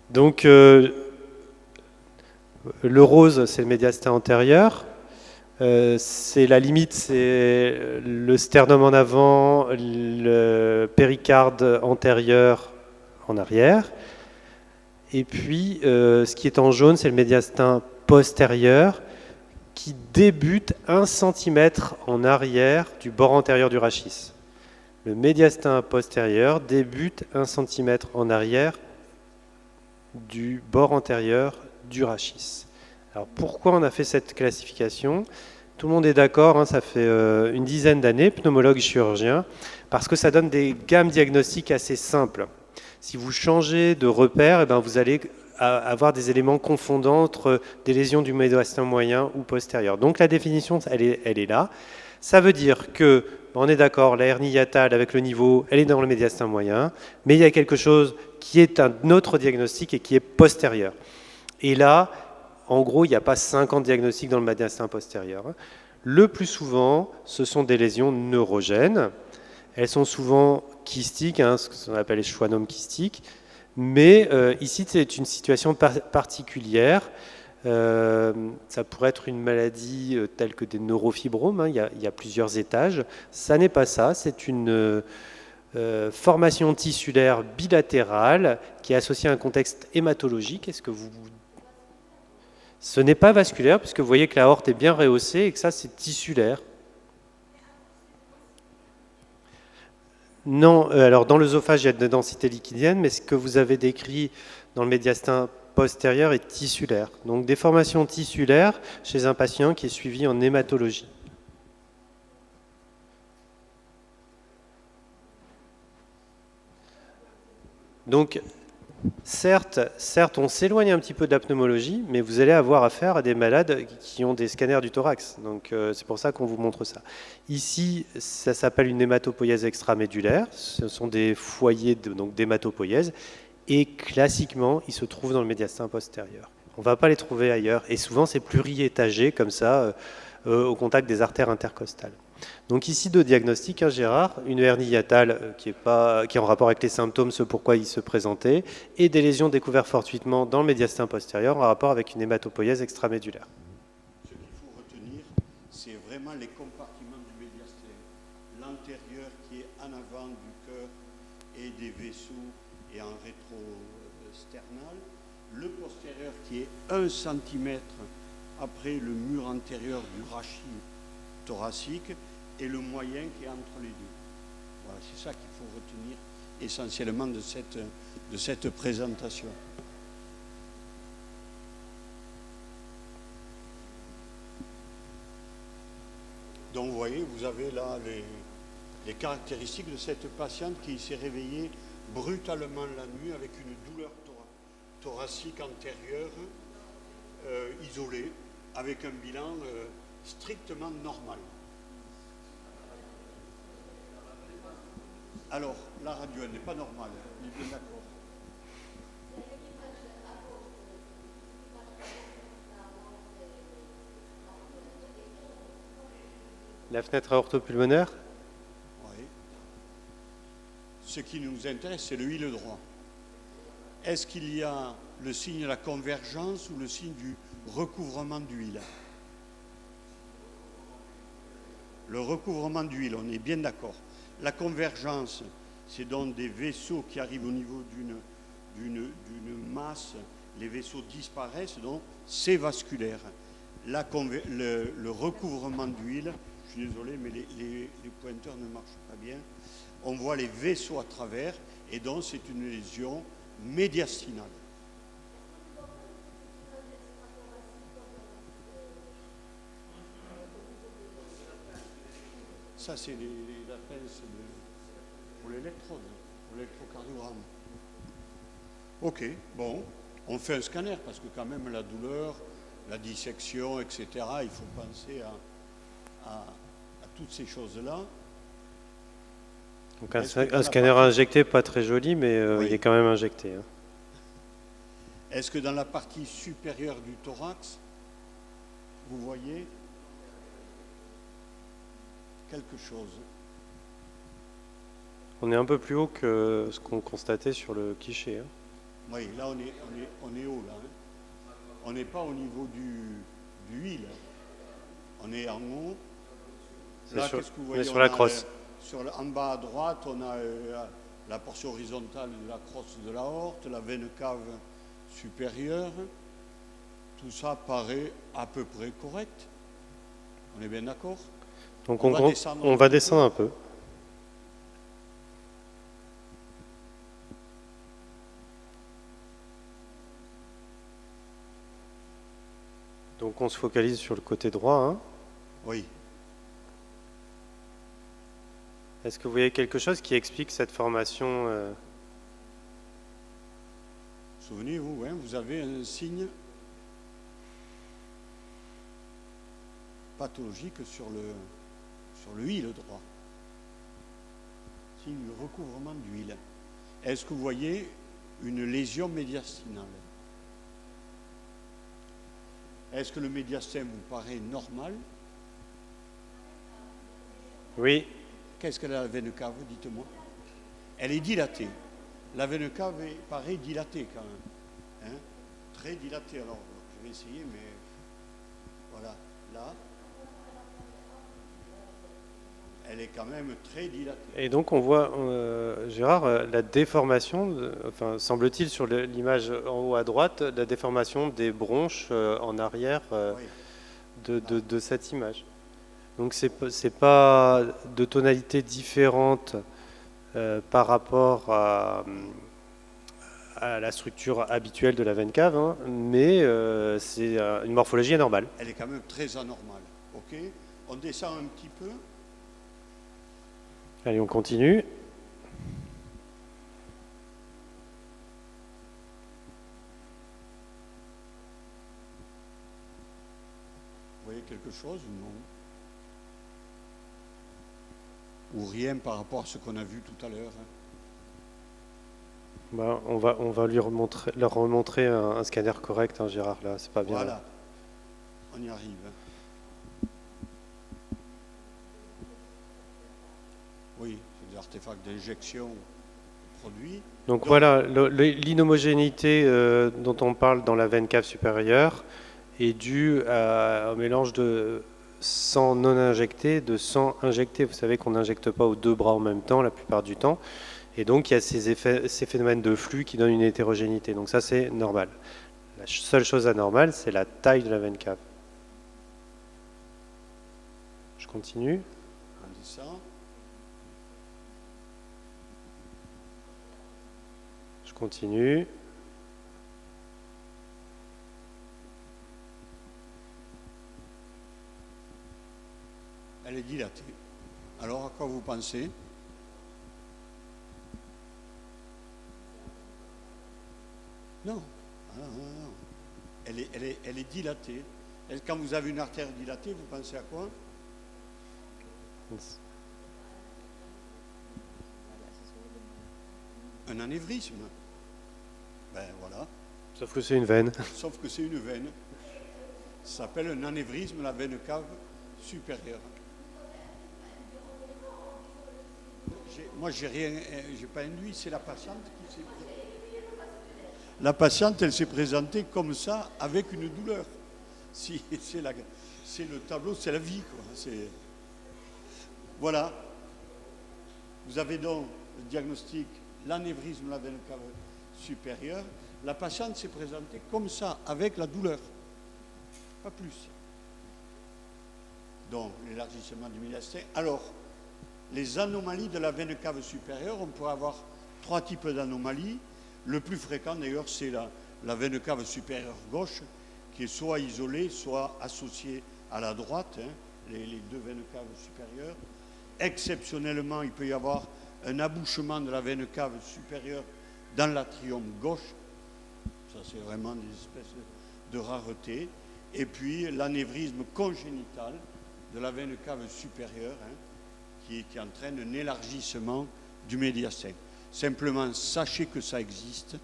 Donc le rose, c'est le médiastin antérieur. C'est la limite, c'est le sternum en avant, le péricarde antérieur en arrière. Et puis, ce qui est en jaune, c'est le médiastin postérieur qui débute 1 cm en arrière du bord antérieur du rachis. Le médiastin postérieur débute 1 cm en arrière du bord antérieur du rachis. Alors pourquoi on a fait cette classification? Tout le monde est d'accord, hein, ça fait une dizaine d'années, pneumologue chirurgien, parce que ça donne des gammes diagnostiques assez simples. Si vous changez de repère, eh ben vous allez avoir des éléments confondants entre des lésions du médiastin moyen ou postérieur. Donc la définition, elle est là. Ça veut dire que, on est d'accord, la hernie hiatale avec le niveau, elle est dans le médiastin moyen, mais il y a quelque chose qui est un autre diagnostic et qui est postérieur. Et là, en gros, il n'y a pas 50 diagnostics dans le médiastin postérieur. Le plus souvent, ce sont des lésions neurogènes. Elles sont souvent kystiques, ce qu'on appelle les schwannomes kystiques. Mais ici, c'est une situation particulière. Ça pourrait être une maladie telle que des neurofibromes. Il y a plusieurs étages. Ça n'est pas ça. C'est une formation tissulaire bilatérale qui est associée à un contexte hématologique. Ce n'est pas vasculaire, puisque vous voyez que la aorte est bien rehaussée et que ça, c'est tissulaire. Non, alors dans l'œsophage, il y a de la densité liquidienne, mais ce que vous avez décrit dans le médiastin postérieur est tissulaire. Donc des formations tissulaires chez un patient qui est suivi en hématologie. Donc, certes, on s'éloigne un petit peu de la pneumologie, mais vous allez avoir affaire à des malades qui ont des scanners du thorax. Donc, c'est pour ça qu'on vous montre ça. Ici, ça s'appelle une hématopoïèse extramédulaire. Ce sont des foyers d'hématopoïèse. Et classiquement, ils se trouvent dans le médiastin postérieur. On ne va pas les trouver ailleurs. Et souvent, c'est pluriétagé, comme ça, au contact des artères intercostales. Donc ici, deux diagnostics, Gérard, une hernie hiatale qui est en rapport avec les symptômes, ce pourquoi il se présentait, et des lésions découvertes fortuitement dans le médiastin postérieur en rapport avec une hématopoïèse extramédulaire. Ce qu'il faut retenir, c'est vraiment les compartiments du médiastin. L'antérieur qui est en avant du cœur et des vaisseaux et en rétro-sternal, le postérieur qui est 1 cm après le mur antérieur du rachis thoracique et le moyen qui est entre les deux. Voilà, c'est ça qu'il faut retenir essentiellement de cette présentation. Donc vous voyez, vous avez là les caractéristiques de cette patiente qui s'est réveillée brutalement la nuit avec une douleur thoracique antérieure isolée, avec un bilan strictement normal. Alors, la radio, elle n'est pas normale, on est bien d'accord. La fenêtre aortopulmonaire ? Oui. Ce qui nous intéresse, c'est le hile droit. Est-ce qu'il y a le signe de la convergence ou le signe du recouvrement d'huile? Le recouvrement d'huile, on est bien d'accord. La convergence, c'est donc des vaisseaux qui arrivent au niveau d'une masse, les vaisseaux disparaissent, donc c'est vasculaire. Le recouvrement d'huile, je suis désolé, mais les pointeurs ne marchent pas bien. On voit les vaisseaux à travers, et donc c'est une lésion médiastinale. Ça, c'est la pince pour l'électrode, pour l'électrocardiogramme. Ok, bon, on fait un scanner parce que quand même la douleur, la dissection, etc., il faut penser à toutes ces choses-là. Donc un scanner injecté, pas très joli, mais oui. Il est quand même injecté. Hein. Est-ce que dans la partie supérieure du thorax, vous voyez quelque chose? On est un peu plus haut que ce qu'on constatait sur le cliché. Hein. Oui, là on est haut là. Hein. On n'est pas au niveau du huile. On est en haut. Là, qu'est-ce que vous voyez? On est sur la crosse. En bas à droite, on a la portion horizontale de la crosse de l'aorte, la veine cave supérieure. Tout ça paraît à peu près correct. On est bien d'accord? Donc on va descendre un peu. Donc on se focalise sur le côté droit. Hein. Oui. Est-ce que vous voyez quelque chose qui explique cette formation Souvenez-vous, hein, vous avez un signe pathologique sur le hile droit. Signe de recouvrement d'huile. Est-ce que vous voyez une lésion médiastinale? Est-ce que le médiastin vous paraît normal? Oui. Qu'est-ce qu'elle a la veine cave, dites-moi? Elle est dilatée. La veine cave paraît dilatée quand même. Hein? Très dilatée. Alors, je vais essayer, mais voilà. Là, elle est quand même très dilatée. Et donc on voit, Gérard, la déformation, enfin semble-t-il sur l'image en haut à droite, la déformation des bronches en arrière Oui. de cette image. Donc c'est pas de tonalité différente par rapport à la structure habituelle de la veine cave, hein, mais c'est une morphologie anormale. Elle est quand même très anormale. Ok? On descend un petit peu. Allez, on continue. Vous voyez quelque chose ou non? Ou rien par rapport à ce qu'on a vu tout à l'heure? Ben, on va leur remontrer un scanner correct, hein, Gérard, là, c'est pas bien. Voilà, on y arrive. Oui, c'est des artefacts d'injection de produits. Donc voilà, l'inhomogénéité dont on parle dans la veine cave supérieure est due au mélange de sang non injecté, de sang injecté. Vous savez qu'on n'injecte pas aux deux bras en même temps la plupart du temps. Et donc il y a ces phénomènes de flux qui donnent une hétérogénéité. Donc ça c'est normal. La seule chose anormale, c'est la taille de la veine cave. Je continue. On descend. Je continue. Elle est dilatée. Alors à quoi vous pensez? Non. Ah, non, non. Elle est dilatée. Quand vous avez une artère dilatée, vous pensez à quoi? Un anévrisme. Ben voilà. Sauf que c'est une veine. Sauf que c'est une veine. Ça s'appelle un anévrisme, la veine cave supérieure. Moi, j'ai pas induit, c'est la patiente qui s'est présentée. La patiente, elle s'est présentée comme ça, avec une douleur. Si, c'est le tableau, c'est la vie, quoi. Voilà. Vous avez donc le diagnostic, l'anévrisme de la veine cave supérieure. La patiente s'est présentée comme ça, avec la douleur. Pas plus. Donc, l'élargissement du médiastin. Alors, les anomalies de la veine cave supérieure, on pourrait avoir 3 types d'anomalies. Le plus fréquent, d'ailleurs, c'est la veine cave supérieure gauche, qui est soit isolée, soit associée à la droite, hein, les deux veines caves supérieures. Exceptionnellement, il peut y avoir un abouchement de la veine cave supérieure dans l'atrium gauche. Ça, c'est vraiment des espèces de rareté. Et puis, l'anévrisme congénital de la veine cave supérieure, hein, qui entraîne un élargissement du médiastin. Simplement, sachez que ça existe.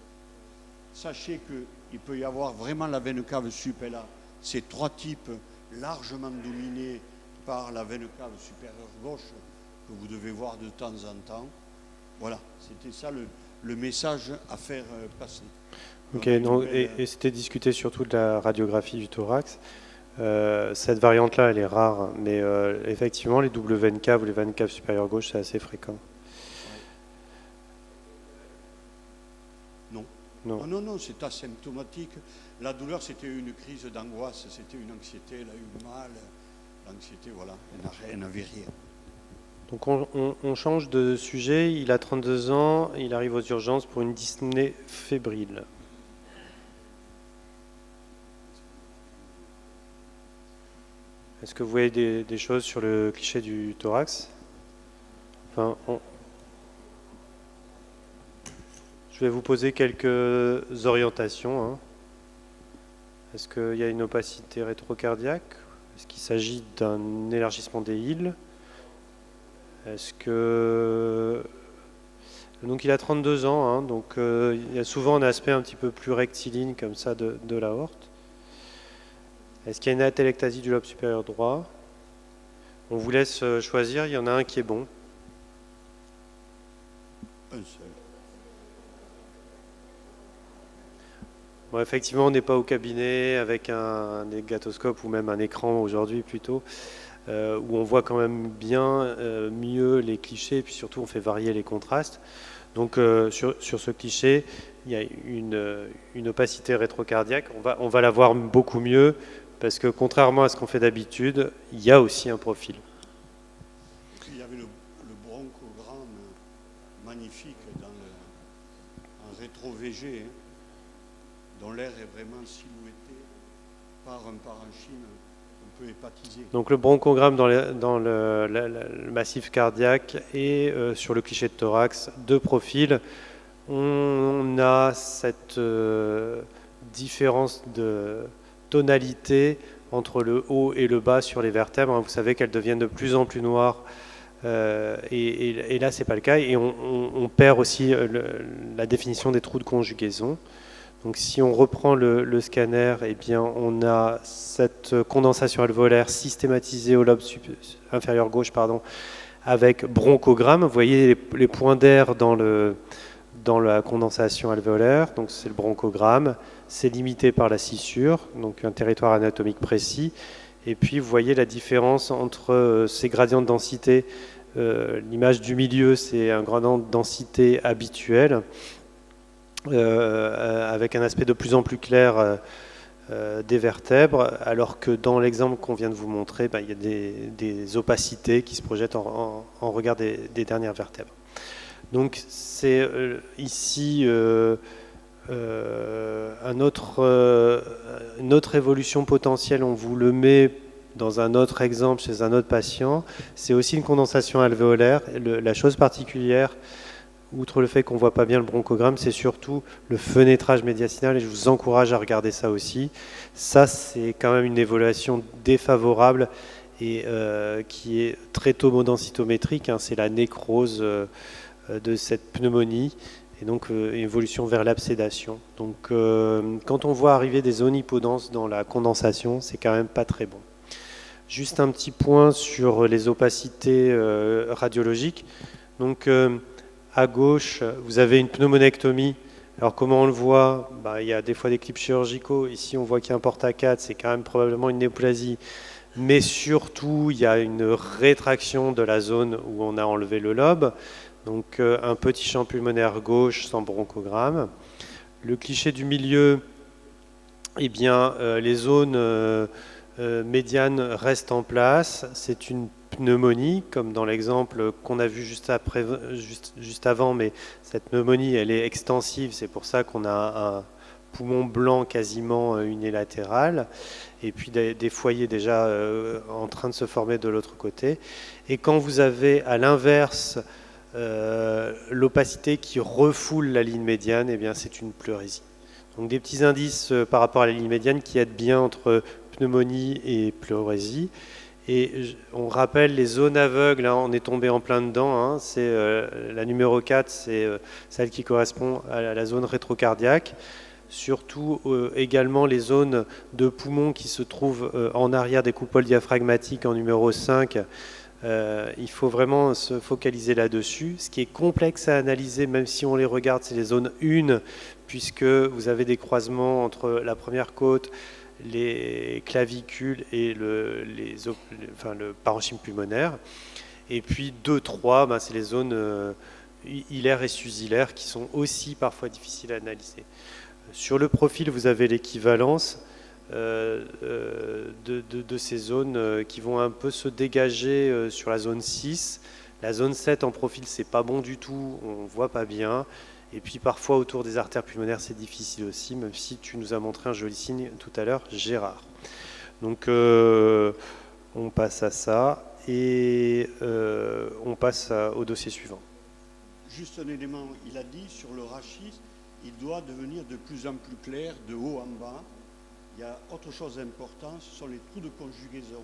Sachez qu'il peut y avoir vraiment la veine cave supérieure. Ces 3 types largement dominés par la veine cave supérieure gauche que vous devez voir de temps en temps. Voilà, c'était ça le message à faire passer. Ok, et c'était discuté surtout de la radiographie du thorax. Cette variante-là, elle est rare, mais effectivement, les doubles veines caves ou les veines caves supérieures gauche, c'est assez fréquent. Non. Non. Oh non, c'est asymptomatique. La douleur, c'était une crise d'angoisse, c'était une anxiété, elle a eu mal. L'anxiété, voilà, elle n'avait rien. Donc on change de sujet, il a 32 ans, il arrive aux urgences pour une dyspnée fébrile. Est-ce que vous voyez des choses sur le cliché du thorax? Enfin, je vais vous poser quelques orientations. Hein. Est-ce qu'il y a une opacité rétrocardiaque? Est-ce qu'il s'agit d'un élargissement des îles? Est-ce que... Donc il a 32 ans, hein, donc il y a souvent un aspect un petit peu plus rectiligne comme ça de l'aorte. Est-ce qu'il y a une atélectasie du lobe supérieur droit? On vous laisse choisir, il y en a un qui est bon. Un seul. Bon, effectivement, on n'est pas au cabinet avec un négatoscope ou même un écran aujourd'hui plutôt, où on voit quand même bien mieux les clichés et puis surtout on fait varier les contrastes. Donc sur ce cliché, il y a une opacité rétrocardiaque. On va la voir beaucoup mieux parce que contrairement à ce qu'on fait d'habitude, il y a aussi un profil. Il y avait le bronchogramme magnifique en rétro-VG, hein, dont l'air est vraiment silhouetté par un parenchyme qu'on peut hépatiser. Donc le bronchogramme dans le massif cardiaque et sur le cliché de thorax, deux profils. On a cette différence de tonalité entre le haut et le bas sur les vertèbres. Vous savez qu'elles deviennent de plus en plus noires et là c'est pas le cas. Et on perd aussi la définition des trous de conjugaison. Donc si on reprend le scanner, eh bien, on a cette condensation alvéolaire systématisée au lobe inférieur gauche, avec bronchogramme. Vous voyez les points d'air dans la condensation alvéolaire, donc c'est le bronchogramme. C'est limité par la scissure, donc un territoire anatomique précis. Et puis vous voyez la différence entre ces gradients de densité. L'image du milieu, c'est un gradient de densité habituel. Avec un aspect de plus en plus clair des vertèbres, alors que dans l'exemple qu'on vient de vous montrer, il y a des opacités qui se projettent en regard des dernières vertèbres. Donc c'est ici une autre évolution potentielle, on vous le met dans un autre exemple chez un autre patient, c'est aussi une condensation alvéolaire. La chose particulière, outre le fait qu'on ne voit pas bien le bronchogramme, c'est surtout le fenêtrage médiastinal et je vous encourage à regarder ça aussi. Ça, c'est quand même une évaluation défavorable et qui est très tomodensitométrique. C'est la nécrose de cette pneumonie et donc une évolution vers l'absédation. Donc quand on voit arriver des zones hypodenses dans la condensation, c'est quand même pas très bon. Juste un petit point sur les opacités radiologiques. Donc à gauche, vous avez une pneumonectomie. Alors comment on le voit? Il y a des fois des clips chirurgicaux. Ici, on voit qu'il y a un porte-à-4. C'est quand même probablement une néoplasie. Mais surtout, il y a une rétraction de la zone où on a enlevé le lobe. Donc un petit champ pulmonaire gauche sans bronchogramme. Le cliché du milieu, eh bien, les zones médianes restent en place. C'est une pneumonie, comme dans l'exemple qu'on a vu juste avant, mais cette pneumonie, elle est extensive, c'est pour ça qu'on a un poumon blanc quasiment unilatéral, et puis des foyers déjà en train de se former de l'autre côté. Et quand vous avez à l'inverse l'opacité qui refoule la ligne médiane, eh bien c'est une pleurésie. Donc des petits indices par rapport à la ligne médiane qui aident bien entre pneumonie et pleurésie. Et on rappelle les zones aveugles, on est tombé en plein dedans. C'est la numéro 4, c'est celle qui correspond à la zone rétrocardiaque. Surtout également les zones de poumons qui se trouvent en arrière des coupoles diaphragmatiques en numéro 5. Il faut vraiment se focaliser là-dessus. Ce qui est complexe à analyser, même si on les regarde, c'est les zones 1, puisque vous avez des croisements entre la première côte, les clavicules et le parenchyme pulmonaire. Et puis 2-3, c'est les zones hilaires et sushilaires qui sont aussi parfois difficiles à analyser. Sur le profil, vous avez l'équivalence de ces zones qui vont un peu se dégager sur la zone 6. La zone 7 en profil, c'est pas bon du tout, on ne voit pas bien. Et puis parfois autour des artères pulmonaires, c'est difficile aussi, même si tu nous as montré un joli signe tout à l'heure, Gérard. Donc on passe à ça et on passe au dossier suivant. Juste un élément, il a dit sur le rachis, il doit devenir de plus en plus clair de haut en bas. Il y a autre chose d'important, ce sont les trous de conjugaison.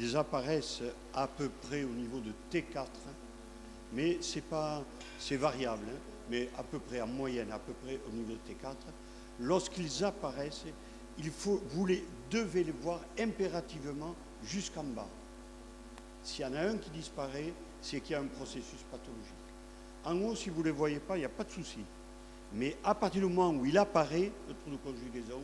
Ils apparaissent à peu près au niveau de T4, mais c'est variable. Mais à peu près en moyenne, à peu près au niveau de T4, lorsqu'ils apparaissent, vous devez les voir impérativement jusqu'en bas. S'il y en a un qui disparaît, c'est qu'il y a un processus pathologique. En haut, si vous ne les voyez pas, il n'y a pas de souci. Mais à partir du moment où il apparaît, le trou de conjugaison,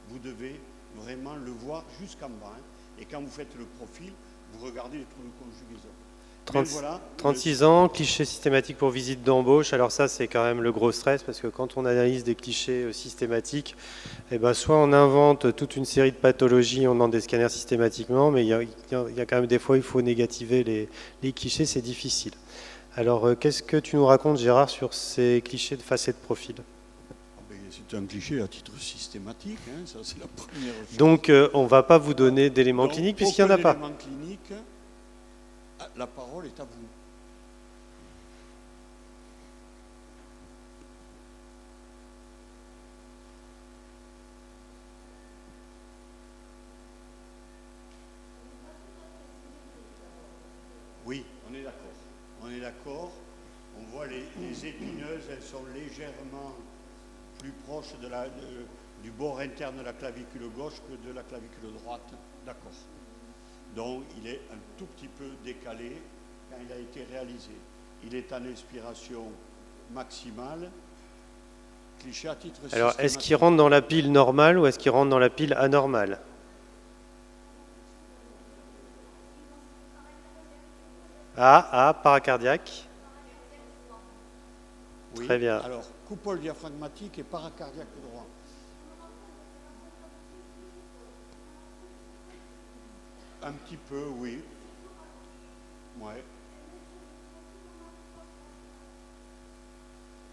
vous devez vraiment le voir jusqu'en bas. Et quand vous faites le profil, vous regardez les trous de conjugaison. 36 ans, cliché systématique pour visite d'embauche. Alors ça, c'est quand même le gros stress parce que quand on analyse des clichés systématiques, eh ben, soit on invente toute une série de pathologies, on demande des scanners systématiquement, mais il y a quand même des fois, il faut négativer les clichés, c'est difficile. Alors, qu'est-ce que tu nous racontes, Gérard, sur ces clichés de facette de profil? C'est un cliché à titre systématique, hein, ça c'est la première chose. Donc, on ne va pas vous donner d'éléments cliniques puisqu'il n'y en a pas. Cliniques, la parole est à vous. Oui, on est d'accord. On est d'accord. On voit les épineuses, elles sont légèrement plus proches du bord interne de la clavicule gauche que de la clavicule droite. D'accord. Donc, il est un tout petit peu décalé quand il a été réalisé. Il est en expiration maximale. Cliché à titre systématique. Alors, est-ce qu'il rentre dans la pile normale ou est-ce qu'il rentre dans la pile anormale? Paracardiaque. Oui. Très bien. Alors, coupole diaphragmatique et paracardiaque droit. Un petit peu, oui. Ouais.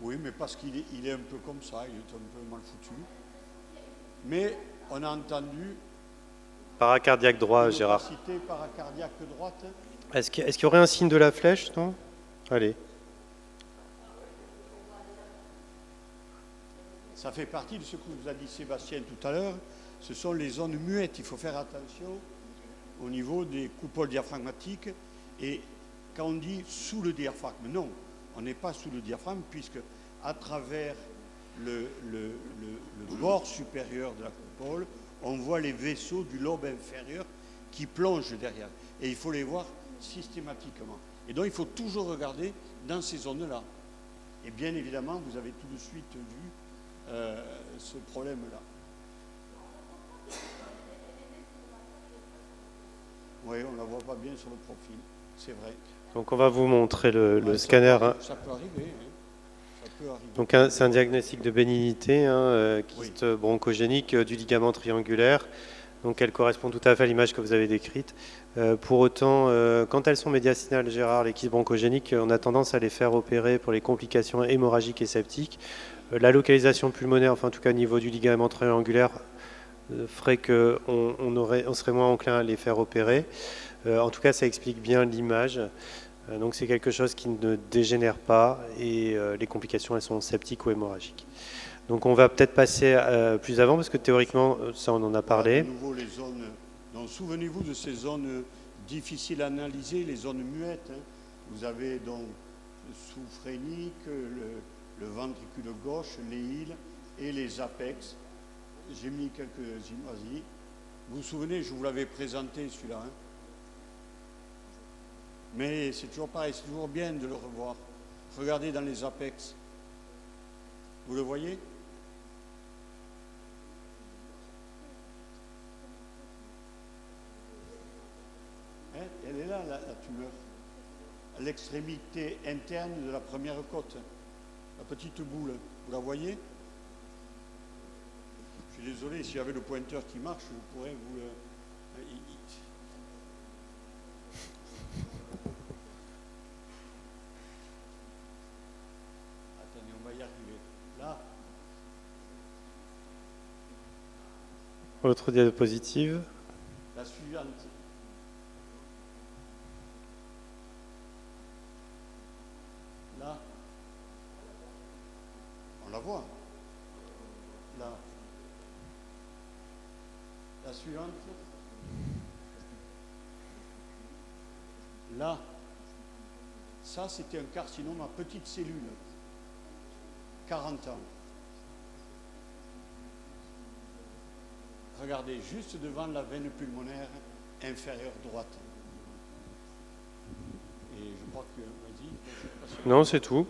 Oui, mais parce qu'il est un peu comme ça, il est un peu mal foutu. Mais on a entendu... Paracardiaque droit, Gérard. Paracardiaque droite. Est-ce qu'il y aurait un signe de la flèche, non? Allez. Ça fait partie de ce que vous a dit Sébastien tout à l'heure. Ce sont les zones muettes. Il faut faire attention au niveau des coupoles diaphragmatiques. Et quand on dit sous le diaphragme, non, on n'est pas sous le diaphragme puisque à travers le bord supérieur de la coupole, on voit les vaisseaux du lobe inférieur qui plongent derrière. Et il faut les voir systématiquement. Et donc il faut toujours regarder dans ces zones-là. Et bien évidemment, vous avez tout de suite vu ce problème-là. Oui, on ne la voit pas bien sur le profil, c'est vrai. Donc on va vous montrer le scanner. Ça peut arriver. Hein. Ça peut arriver. Donc c'est un diagnostic de bénignité, kyste bronchogénique du ligament triangulaire. Donc elle correspond tout à fait à l'image que vous avez décrite. Pour autant, quand elles sont médiastinales, Gérard, les kystes bronchogéniques, on a tendance à les faire opérer pour les complications hémorragiques et septiques. La localisation pulmonaire, enfin en tout cas au niveau du ligament triangulaire, ferait qu'on serait moins enclin à les faire opérer. En tout cas, ça explique bien l'image. Donc c'est quelque chose qui ne dégénère pas et les complications, elles sont septiques ou hémorragiques. Donc on va peut-être passer plus avant parce que théoriquement, ça on en a parlé. De nouveau, les zones. Donc souvenez-vous de ces zones difficiles à analyser, les zones muettes. Hein. Vous avez donc le sous-phrénique, le ventricule gauche, les îles et les apex. J'ai mis quelques images. Vous vous souvenez, je vous l'avais présenté celui-là. Hein. Mais c'est toujours pareil, c'est toujours bien de le revoir. Regardez dans les apex. Vous le voyez ? Hein, elle est là, la tumeur. À l'extrémité interne de la première côte. La petite boule. Vous la voyez ? Je suis désolé, s'il y avait le pointeur qui marche, je pourrais vous le... Attendez, on va y arriver. Là. Autre diapositive. La suivante. Là. On la voit. Là. La suivante. Là. Ça, c'était un carcinome à petite cellule. 40 ans. regardez juste devant la veine pulmonaire inférieure droite. Et je crois que, vas-y. Non, c'est tout.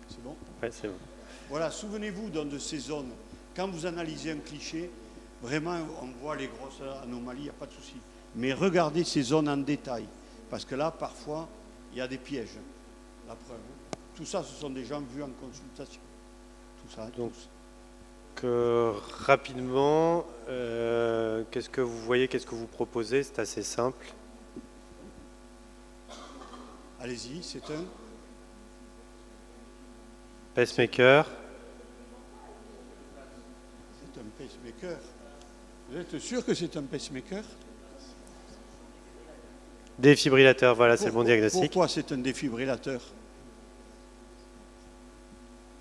C'est bon? Ouais, c'est bon. Voilà, souvenez-vous donc de ces zones. Quand vous analysez un cliché, vraiment, on voit les grosses anomalies, il n'y a pas de souci. Mais regardez ces zones en détail, parce que là, parfois, il y a des pièges. La preuve. Tout ça, ce sont des gens vus en consultation. Tout ça. Donc, rapidement, qu'est-ce que vous voyez, qu'est-ce que vous proposez? C'est assez simple. Allez-y, c'est un Pacemaker. C'est un pacemaker. Vous êtes sûr que c'est un pacemaker? Défibrillateur, voilà, c'est le bon diagnostic. Pourquoi c'est un défibrillateur?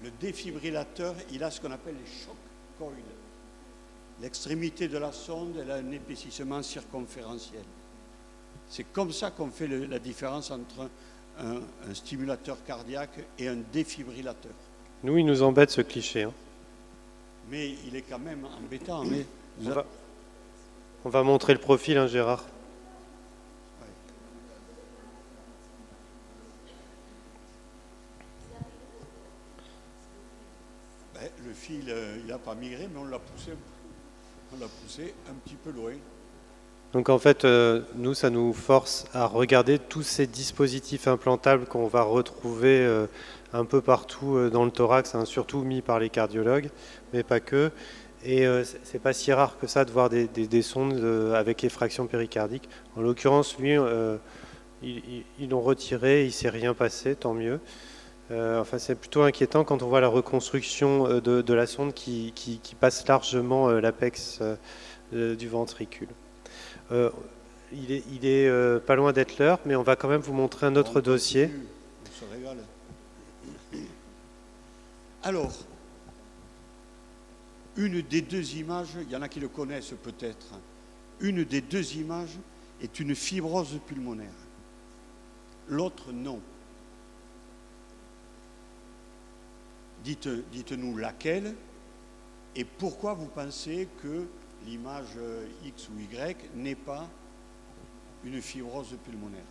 Le défibrillateur, il a ce qu'on appelle les chocs coils. L'extrémité de la sonde, elle a un épaississement circonférentiel. C'est comme ça qu'on fait la différence entre un stimulateur cardiaque et un défibrillateur. Nous, il nous embête ce cliché. Hein. Mais il est quand même embêtant. Mais on va montrer le profil, hein, Gérard. Ben, le fil, il n'a pas migré, mais on l'a poussé un petit peu loin. Donc en fait, nous, ça nous force à regarder tous ces dispositifs implantables qu'on va retrouver un peu partout dans le thorax, hein, surtout mis par les cardiologues, mais pas que. Et c'est pas si rare que ça de voir des sondes avec effraction péricardique. En l'occurrence, lui, ils l'ont retiré, il ne s'est rien passé, tant mieux. Enfin, c'est plutôt inquiétant quand on voit la reconstruction de la sonde qui passe largement l'apex du ventricule. Il est pas loin d'être l'heure, mais on va quand même vous montrer un autre dossier. On se régale. Alors, une des deux images, il y en a qui le connaissent peut-être, une des deux images est une fibrose pulmonaire. L'autre, non. Dites-nous laquelle et pourquoi vous pensez que l'image X ou Y n'est pas une fibrose pulmonaire.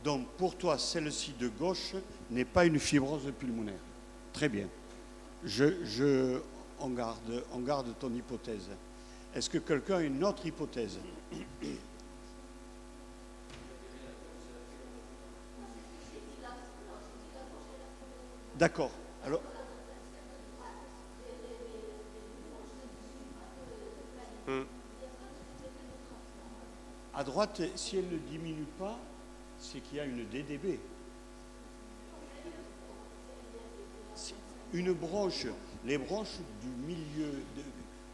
Donc pour toi, celle-ci de gauche n'est pas une fibrose pulmonaire. Très bien. On garde ton hypothèse. Est-ce que quelqu'un a une autre hypothèse? D'accord. Alors, à droite, si elle ne diminue pas, c'est qu'il y a une DDB. Une bronche, les bronches du milieu,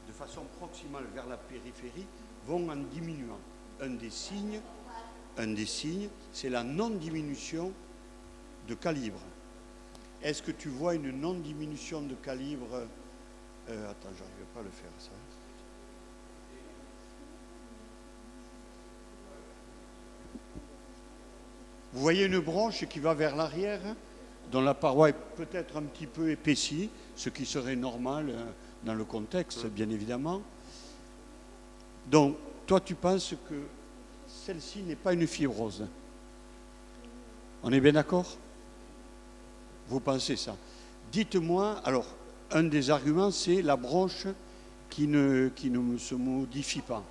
de façon proximale vers la périphérie, vont en diminuant. Un des signes, c'est la non-diminution de calibre. Est-ce que tu vois une non-diminution de calibre? Attends, j'arrive pas à le faire, ça. Vous voyez une branche qui va vers l'arrière, dont la paroi est peut-être un petit peu épaissie, ce qui serait normal dans le contexte, bien évidemment. Donc, toi, tu penses que celle-ci n'est pas une fibrose. On est bien d'accord? Vous pensez ça? Dites-moi, alors, un des arguments, c'est la branche qui ne se modifie pas,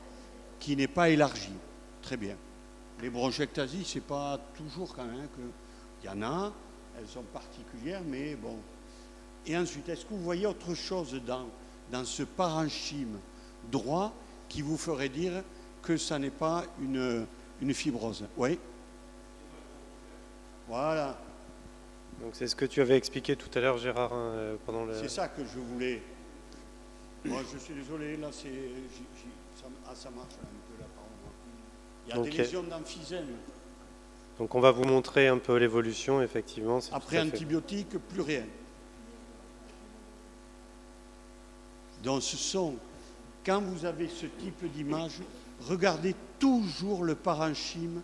qui n'est pas élargie. Très bien. Les bronchectasies, c'est pas toujours quand même qu'il y en a, elles sont particulières, mais bon. Et ensuite, est-ce que vous voyez autre chose dans ce parenchyme droit qui vous ferait dire que ça n'est pas une fibrose? Oui. Voilà. Donc c'est ce que tu avais expliqué tout à l'heure, Gérard, hein, pendant le... C'est ça que je voulais. Moi, je suis désolé, là, ça marche un peu là, par moment. Il y a des lésions d'emphysème. Donc on va vous montrer un peu l'évolution, effectivement. Après antibiotiques, plus rien. Donc quand vous avez ce type d'image, regardez toujours le parenchyme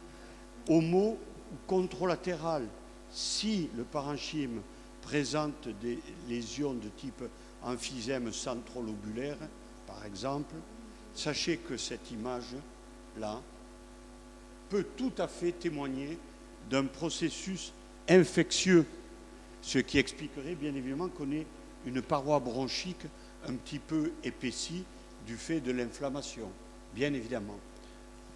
homo ou contralatéral. Si le parenchyme présente des lésions de type emphysème centrolobulaire, par exemple, sachez que cette image-là peut tout à fait témoigner d'un processus infectieux, ce qui expliquerait bien évidemment qu'on ait une paroi bronchique un petit peu épaissie du fait de l'inflammation, bien évidemment.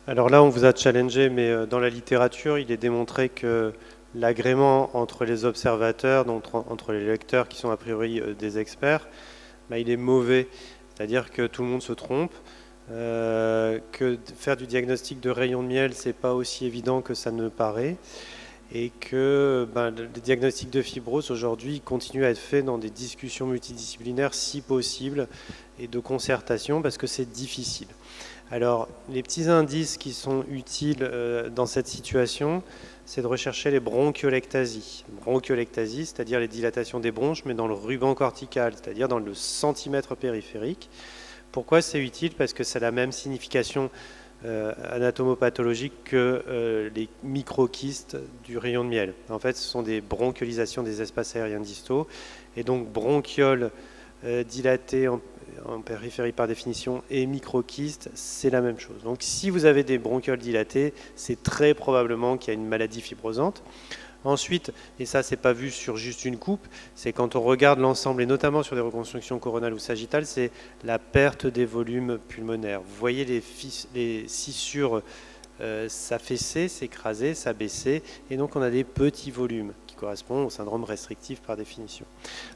Alors là, on vous a challengé, mais dans la littérature, il est démontré que l'agrément entre les observateurs, donc entre les lecteurs qui sont a priori des experts, il est mauvais. C'est-à-dire que tout le monde se trompe, que faire du diagnostic de rayon de miel, c'est pas aussi évident que ça ne paraît, et que les diagnostics de fibrose aujourd'hui continuent à être faits dans des discussions multidisciplinaires si possible et de concertation parce que c'est difficile. Alors, les petits indices qui sont utiles dans cette situation, c'est de rechercher les bronchiolectasies. Bronchiolectasie, c'est-à-dire les dilatations des bronches, mais dans le ruban cortical, c'est-à-dire dans le centimètre périphérique. Pourquoi c'est utile? Parce que c'est la même signification anatomopathologique que les microchystes du rayon de miel. En fait, ce sont des bronchiolisations des espaces aériens distaux, et donc bronchioles dilatées en périphérie par définition et microchystes, c'est la même chose. Donc si vous avez des bronchioles dilatées, c'est très probablement qu'il y a une maladie fibrosante. Ensuite, et ça c'est pas vu sur juste une coupe, c'est quand on regarde l'ensemble, et notamment sur des reconstructions coronales ou sagittales, c'est la perte des volumes pulmonaires. Vous voyez les scissures s'affaisser, s'écraser, s'abaisser, et donc on a des petits volumes qui correspondent au syndrome restrictif par définition.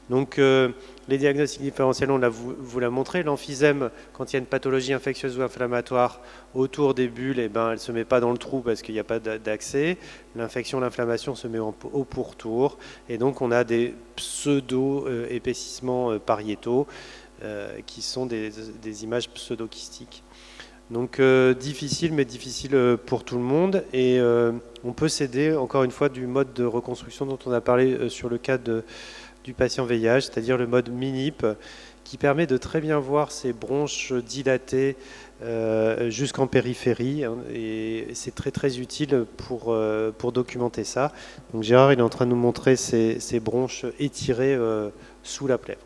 Donc les diagnostics différentiels, on vous l'a montré, l'emphysème, quand il y a une pathologie infectieuse ou inflammatoire autour des bulles, elle ne se met pas dans le trou parce qu'il n'y a pas d'accès. L'infection, l'inflammation se met au pourtour, et donc on a des pseudo-épaississements pariétaux qui sont des images pseudo-kystiques. Donc difficile, mais difficile pour tout le monde, et on peut s'aider encore une fois du mode de reconstruction dont on a parlé sur le cas du patient VIH, c'est-à-dire le mode MINIP, qui permet de très bien voir ces bronches dilatées jusqu'en périphérie, hein, et c'est très très utile pour documenter ça. Donc Gérard, il est en train de nous montrer ces bronches étirées sous la plèvre.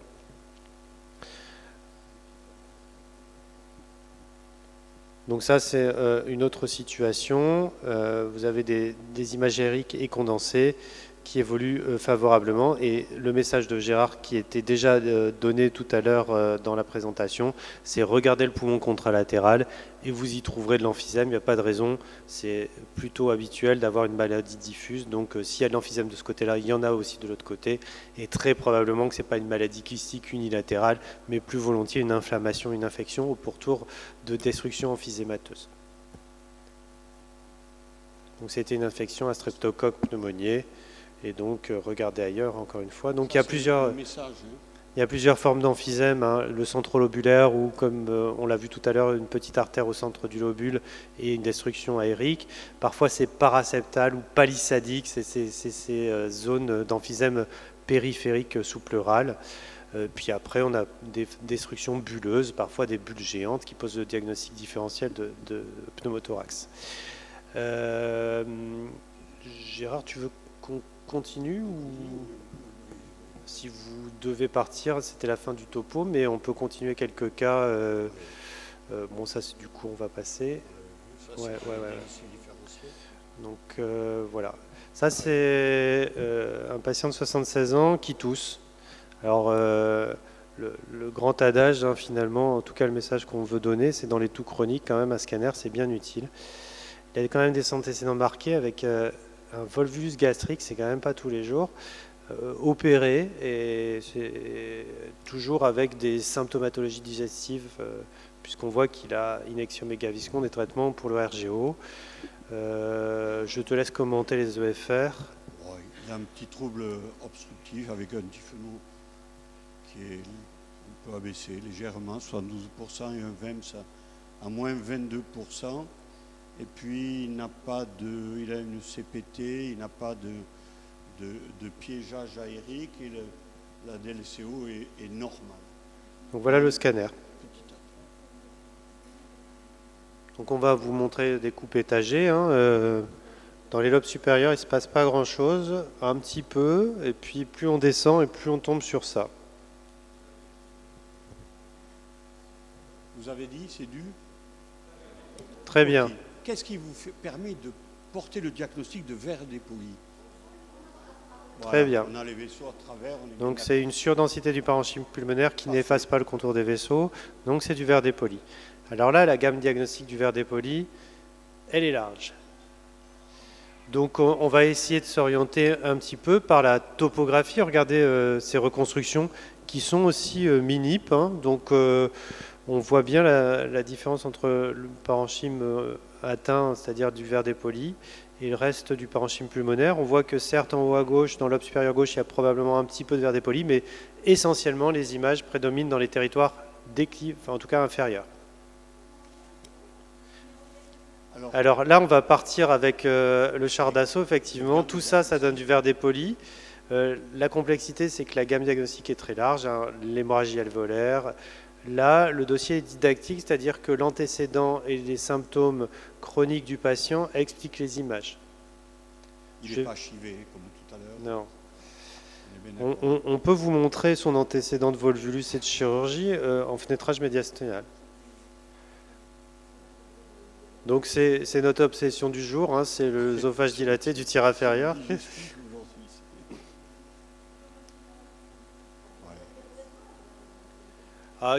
Donc ça, c'est une autre situation. Vous avez des images aériques et condensées qui évoluent favorablement. Et le message de Gérard, qui était déjà donné tout à l'heure dans la présentation, c'est regarder le poumon contralatéral et vous y trouverez de l'emphysème. Il n'y a pas de raison. C'est plutôt habituel d'avoir une maladie diffuse. Donc s'il y a de l'emphysème de ce côté-là, il y en a aussi de l'autre côté. Et très probablement que ce n'est pas une maladie kystique unilatérale, mais plus volontiers une inflammation, une infection au pourtour de destruction emphysémateuse. Donc c'était une infection à streptocoque pneumoniae. Et donc, regardez ailleurs, encore une fois. Donc, il y a plusieurs formes d'emphysème, hein. Le centrolobulaire, ou comme on l'a vu tout à l'heure, une petite artère au centre du lobule et une destruction aérique. Parfois, c'est paraseptal ou palissadique, c'est ces zones d'emphysème périphérique sous-pleurale. Puis après, on a des destructions bulleuses, parfois des bulles géantes qui posent le diagnostic différentiel de pneumothorax. Gérard, tu veux qu'on continue, ou si vous devez partir, c'était la fin du topo, mais on peut continuer quelques cas. Bon, ça, du coup, on va passer. Ouais. Donc, voilà. Ça, c'est un patient de 76 ans qui tousse. Alors, le grand adage, hein, finalement, en tout cas, le message qu'on veut donner, c'est dans les toux chroniques, quand même, un scanner, c'est bien utile. Il y a quand même des antécédents marqués avec un volvulus gastrique, c'est quand même pas tous les jours, opéré, et c'est toujours avec des symptomatologies digestives, puisqu'on voit qu'il a inexiomégaviscon, des traitements pour le RGO. Je te laisse commenter les EFR. Ouais, il y a un petit trouble obstructif avec un typhono qui est un peu abaissé légèrement, 72%, et un VEMS à moins 22%. Et puis il a une CPT, il n'a pas de piégeage aérique, et la DLCO est normale. Donc voilà le scanner. Donc on va vous montrer des coupes étagées, hein, Dans les lobes supérieurs, il ne se passe pas grand-chose, un petit peu, et puis plus on descend et plus on tombe sur ça. Vous avez dit, c'est du... Très bien. Okay. Qu'est-ce qui vous permet de porter le diagnostic de verre dépoli? Voilà, Très bien. On a les vaisseaux à travers. Donc c'est une surdensité du parenchyme pulmonaire qui n'efface pas le contour des vaisseaux, donc c'est du verre dépoli. Alors là, la gamme diagnostique du verre dépoli, elle est large. Donc on va essayer de s'orienter un petit peu par la topographie. Regardez ces reconstructions qui sont aussi minimes, hein. Donc on voit bien la différence entre le parenchyme atteint, c'est-à-dire du verre dépoli, et le reste du parenchyme pulmonaire. On voit que certes en haut à gauche, dans le lobe supérieur gauche, il y a probablement un petit peu de verre dépoli, mais essentiellement les images prédominent dans les territoires déclives, enfin en tout cas inférieurs. Alors là, on va partir avec le char d'assaut, effectivement. Tout ça, ça donne du verre dépoli. La complexité, c'est que la gamme diagnostique est très large, hein, l'hémorragie alvéolaire. Là, le dossier est didactique, c'est-à-dire que l'antécédent et les symptômes chroniques du patient expliquent les images. Il n'est pas chivé, comme tout à l'heure. Non. On peut vous montrer son antécédent de volvulus et de chirurgie en fenêtrage médiastinal. Donc c'est notre obsession du jour, hein, c'est l'œsophage dilaté du tiers inférieur. Ah,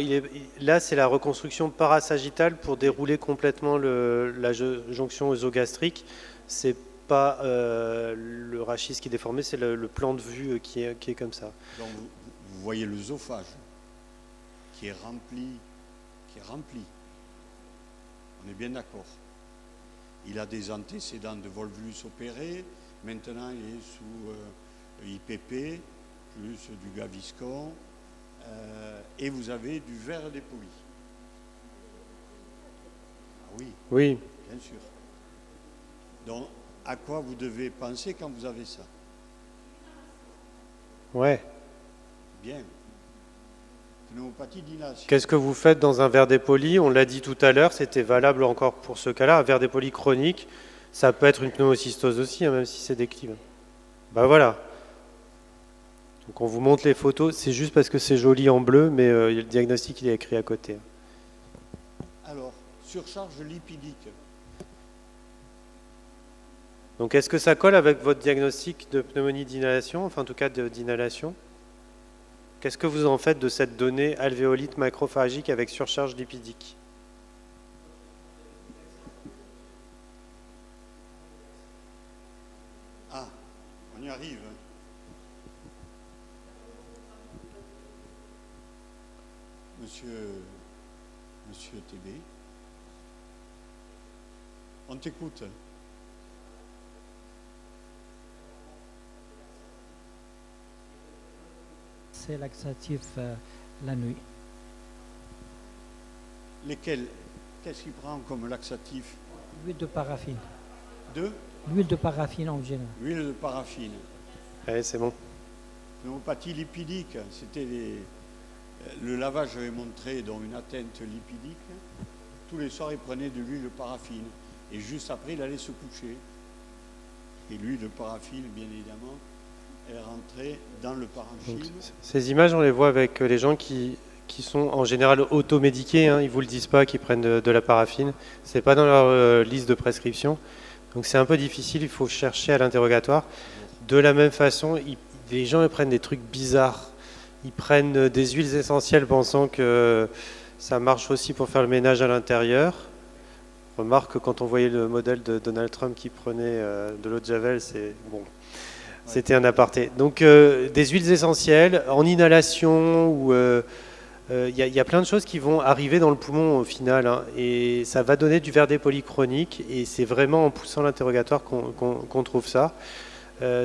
là, c'est la reconstruction parasagittale pour dérouler complètement la jonction œsogastrique. C'est pas le rachis qui est déformé, c'est le plan de vue qui est comme ça. Donc vous voyez l'œsophage qui est rempli. On est bien d'accord. Il a des antécédents de volvulus opéré. Maintenant, il est sous IPP, plus du Gaviscon. Et vous avez du verre dépoli. Ah oui. Oui. Bien sûr. Donc, à quoi vous devez penser quand vous avez ça? Ouais. Bien. Pneumopathie d'inhalation. Qu'est-ce que vous faites dans un verre dépoli? On l'a dit tout à l'heure, c'était valable encore pour ce cas-là. Un verre dépoli chronique, ça peut être une pneumocystose aussi, hein, même si c'est déclive. Ben voilà. Donc on vous montre les photos, c'est juste parce que c'est joli en bleu, mais le diagnostic il est écrit à côté. Alors, surcharge lipidique. Donc est-ce que ça colle avec votre diagnostic de pneumonie d'inhalation, enfin en tout cas d'inhalation? Qu'est-ce que vous en faites de cette donnée alvéolite macrophagique avec surcharge lipidique? Ah, on y arrive. Monsieur TB, on t'écoute. C'est laxatif la nuit. Lesquels? Qu'est-ce qu'il prend comme laxatif? L'huile de paraffine. De? L'huile de paraffine en général. L'huile de paraffine. Allez, c'est bon. Pneumopathie lipidique, c'était le lavage j'avais montré dans une atteinte lipidique. Tous les soirs, il prenait de l'huile de paraffine. Et juste après, il allait se coucher. Et l'huile de paraffine, bien évidemment, elle rentrait dans le parenchyme. Donc, ces images, on les voit avec les gens qui sont en général automédiqués, hein, ils ne vous le disent pas, qu'ils prennent de la paraffine. Ce n'est pas dans leur liste de prescription. Donc c'est un peu difficile, il faut chercher à l'interrogatoire. De la même façon, les gens ils prennent des trucs bizarres. Ils prennent des huiles essentielles pensant que ça marche aussi pour faire le ménage à l'intérieur. Remarque que quand on voyait le modèle de Donald Trump qui prenait de l'eau de Javel, c'était un aparté. Donc des huiles essentielles en inhalation ou il y a plein de choses qui vont arriver dans le poumon au final, hein, et ça va donner du verre dépoli chronique, et c'est vraiment en poussant l'interrogatoire qu'on trouve ça.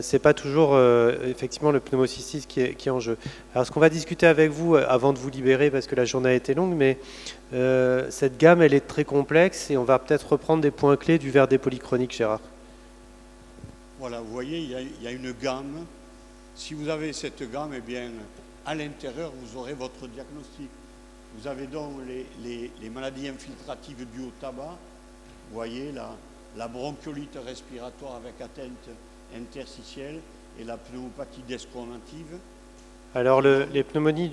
C'est pas toujours effectivement le pneumocystis qui est en jeu. Alors ce qu'on va discuter avec vous avant de vous libérer, parce que la journée a été longue, mais cette gamme elle est très complexe, et on va peut-être reprendre des points clés du verre dépoli chronique, Gérard. Voilà, vous voyez, il y a une gamme. Si vous avez cette gamme, eh bien, à l'intérieur, vous aurez votre diagnostic. Vous avez donc les maladies infiltratives dues au tabac. Vous voyez là, la bronchiolite respiratoire avec atteinte interstitielle et la pneumopathie desquamative. Alors les pneumonies,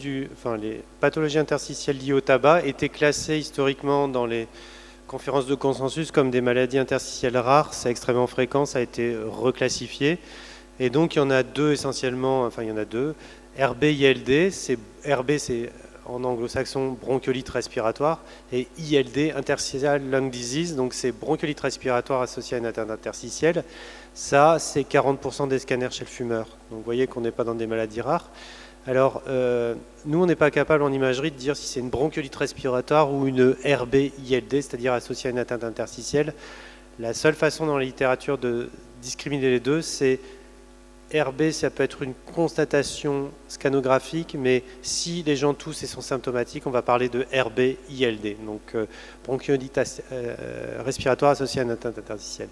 les pathologies interstitielles liées au tabac étaient classées historiquement dans les conférences de consensus comme des maladies interstitielles rares. C'est extrêmement fréquent, ça a été reclassifié. Et donc il y en a deux essentiellement, il y en a deux. RB, ILD, RB c'est en anglo-saxon bronchiolite respiratoire, et ILD, interstitial lung disease, donc c'est bronchiolite respiratoire associée à une atteinte interstitielle. Ça, c'est 40% des scanners chez le fumeur. Donc vous voyez qu'on n'est pas dans des maladies rares. Alors, nous, on n'est pas capable en imagerie de dire si c'est une bronchiolite respiratoire ou une RB-ILD, c'est-à-dire associée à une atteinte interstitielle. La seule façon dans la littérature de discriminer les deux, c'est RB, ça peut être une constatation scanographique, mais si les gens toussent et sont symptomatiques, on va parler de RB-ILD, donc bronchiolite respiratoire associée à une atteinte interstitielle.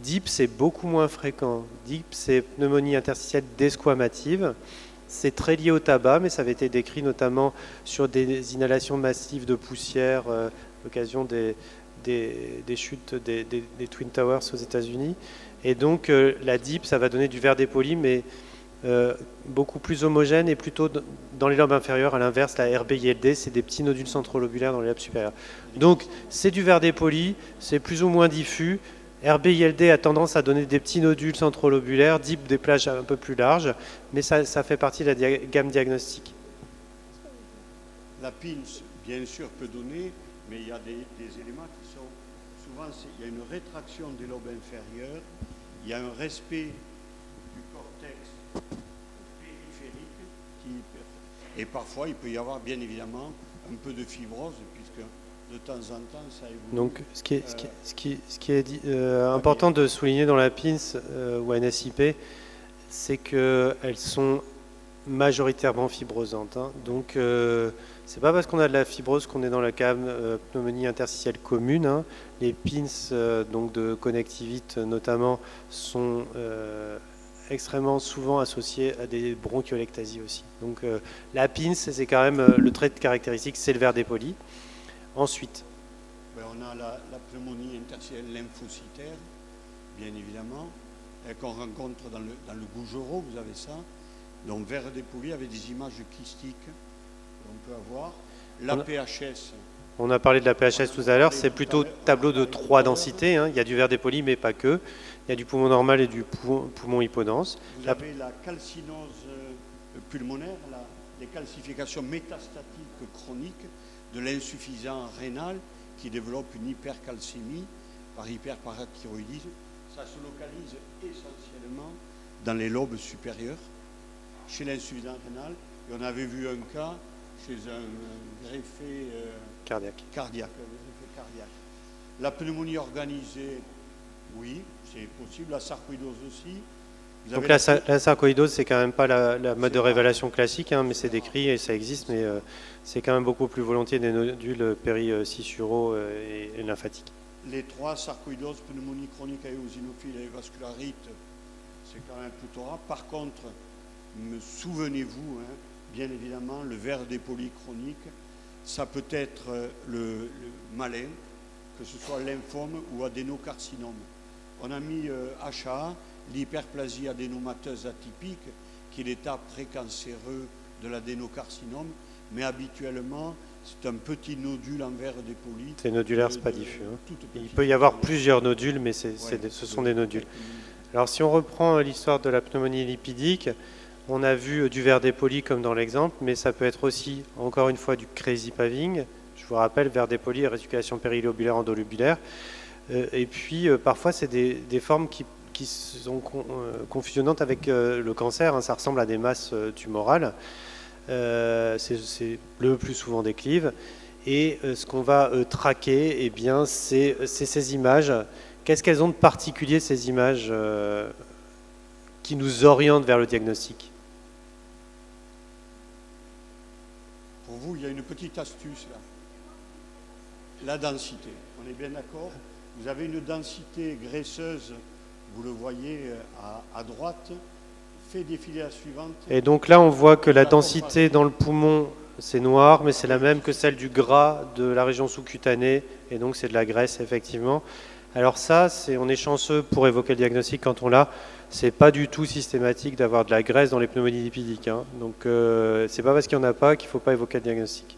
DIP, c'est beaucoup moins fréquent. DIP, c'est pneumonie interstitielle desquamative. C'est très lié au tabac, mais ça avait été décrit notamment sur des inhalations massives de poussière à l'occasion des chutes des Twin Towers aux États-Unis. Et donc la DIP, ça va donner du verre dépoli, mais beaucoup plus homogène et plutôt dans les lobes inférieurs. À l'inverse, la RB-ILD, c'est des petits nodules centrolobulaires dans les lobes supérieurs. Donc c'est du verre dépoli, c'est plus ou moins diffus. RB-ILD a tendance à donner des petits nodules centrolobulaires, DIP des plages un peu plus larges, mais ça fait partie de la gamme diagnostique. La PINS, bien sûr, peut donner, mais il y a des éléments qui sont souvent, il y a une rétraction des lobes inférieurs, il y a un respect du cortex périphérique, et parfois il peut y avoir bien évidemment un peu de fibrose, puisque de temps en temps, ça évolue. Donc, ce qui est important de souligner dans la PINS ou NSIP, c'est qu'elles sont majoritairement fibrosantes. Hein. Donc, c'est pas parce qu'on a de la fibrose qu'on est dans la gamme pneumonie interstitielle commune. Hein. Les PINS, donc de connectivite notamment, sont extrêmement souvent associés à des bronchiolectasies aussi. Donc, la PINS, c'est quand même le trait de caractéristique, c'est le verre dépoli. Ensuite, on a la pneumonie interstitielle lymphocytaire, bien évidemment, qu'on rencontre dans le Gougerot, vous avez ça. Donc verre dépoli avec des images kystiques qu'on peut avoir. La PHS. On a parlé de la PHS tout à l'heure, c'est plutôt tableau de 3 densités. Hein. Il y a du verre dépoli, mais pas que. Il y a du poumon normal et du poumon hypodense. Vous avez la calcinose pulmonaire, les calcifications métastatiques chroniques de l'insuffisance rénale qui développe une hypercalcémie par hyperparathyroïdisme. Ça se localise essentiellement dans les lobes supérieurs, chez l'insuffisance rénale. Et on avait vu un cas chez un greffé cardiaque. La pneumonie organisée, oui, c'est possible. La sarcoïdose aussi. Donc la sarcoïdose, c'est quand même pas la mode de révélation classique, hein, mais c'est décrit et ça existe, mais c'est quand même beaucoup plus volontiers des nodules péri-scissuraux et lymphatiques. Les 3, sarcoïdose, pneumonie chronique éosinophile et vascularite, c'est quand même plutôt rare. Par contre, souvenez-vous, hein, bien évidemment, le verre dépoli chronique, ça peut être le malin, que ce soit lymphome ou adénocarcinome. On a mis HA, l'hyperplasie adénomateuse atypique, qui est l'état précancéreux de l'adénocarcinome, mais habituellement, c'est un petit nodule en verre dépoli. C'est nodulaire, c'est pas diffus. Hein. Il peut y avoir plusieurs nodules, mais ce sont des nodules. Alors si on reprend l'histoire de la pneumonie lipidique, on a vu du verre dépoli comme dans l'exemple, mais ça peut être aussi, encore une fois, du crazy paving. Je vous rappelle, verre dépoli et réticulation périlobulaire endolobulaire. Et puis, parfois, c'est des formes qui sont confusionnantes avec le cancer. Hein. Ça ressemble à des masses tumorales. C'est le plus souvent des clives. Et ce qu'on va traquer, eh bien, c'est ces images. Qu'est-ce qu'elles ont de particulier, ces images qui nous orientent vers le diagnostic? Pour vous, il y a une petite astuce là. La densité. On est bien d'accord? Vous avez une densité graisseuse, vous le voyez à droite. Fait défiler la suivante. Et donc là, on voit que la densité dans le poumon, c'est noir, mais c'est la même que celle du gras de la région sous-cutanée, et donc c'est de la graisse, effectivement. Alors ça, on est chanceux pour évoquer le diagnostic quand on l'a. C'est pas du tout systématique d'avoir de la graisse dans les pneumonies lipidiques, hein. Donc c'est pas parce qu'il n'y en a pas qu'il ne faut pas évoquer le diagnostic.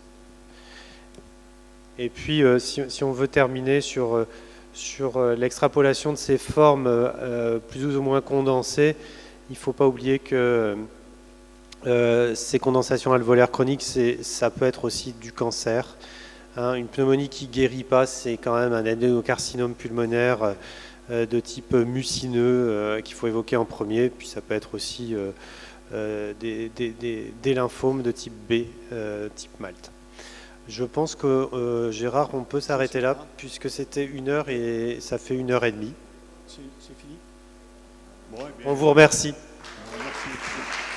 Et puis si on veut terminer sur l'extrapolation de ces formes plus ou moins condensées, il ne faut pas oublier que ces condensations alvéolaires chroniques, ça peut être aussi du cancer. Hein, une pneumonie qui ne guérit pas, c'est quand même un adénocarcinome pulmonaire de type mucineux qu'il faut évoquer en premier. Puis ça peut être aussi des lymphomes de type B, type Malte. Je pense que Gérard, on peut s'arrêter là, puisque c'était 1 heure et ça fait 1h30. C'est fini. Bon, on vous remercie. Merci.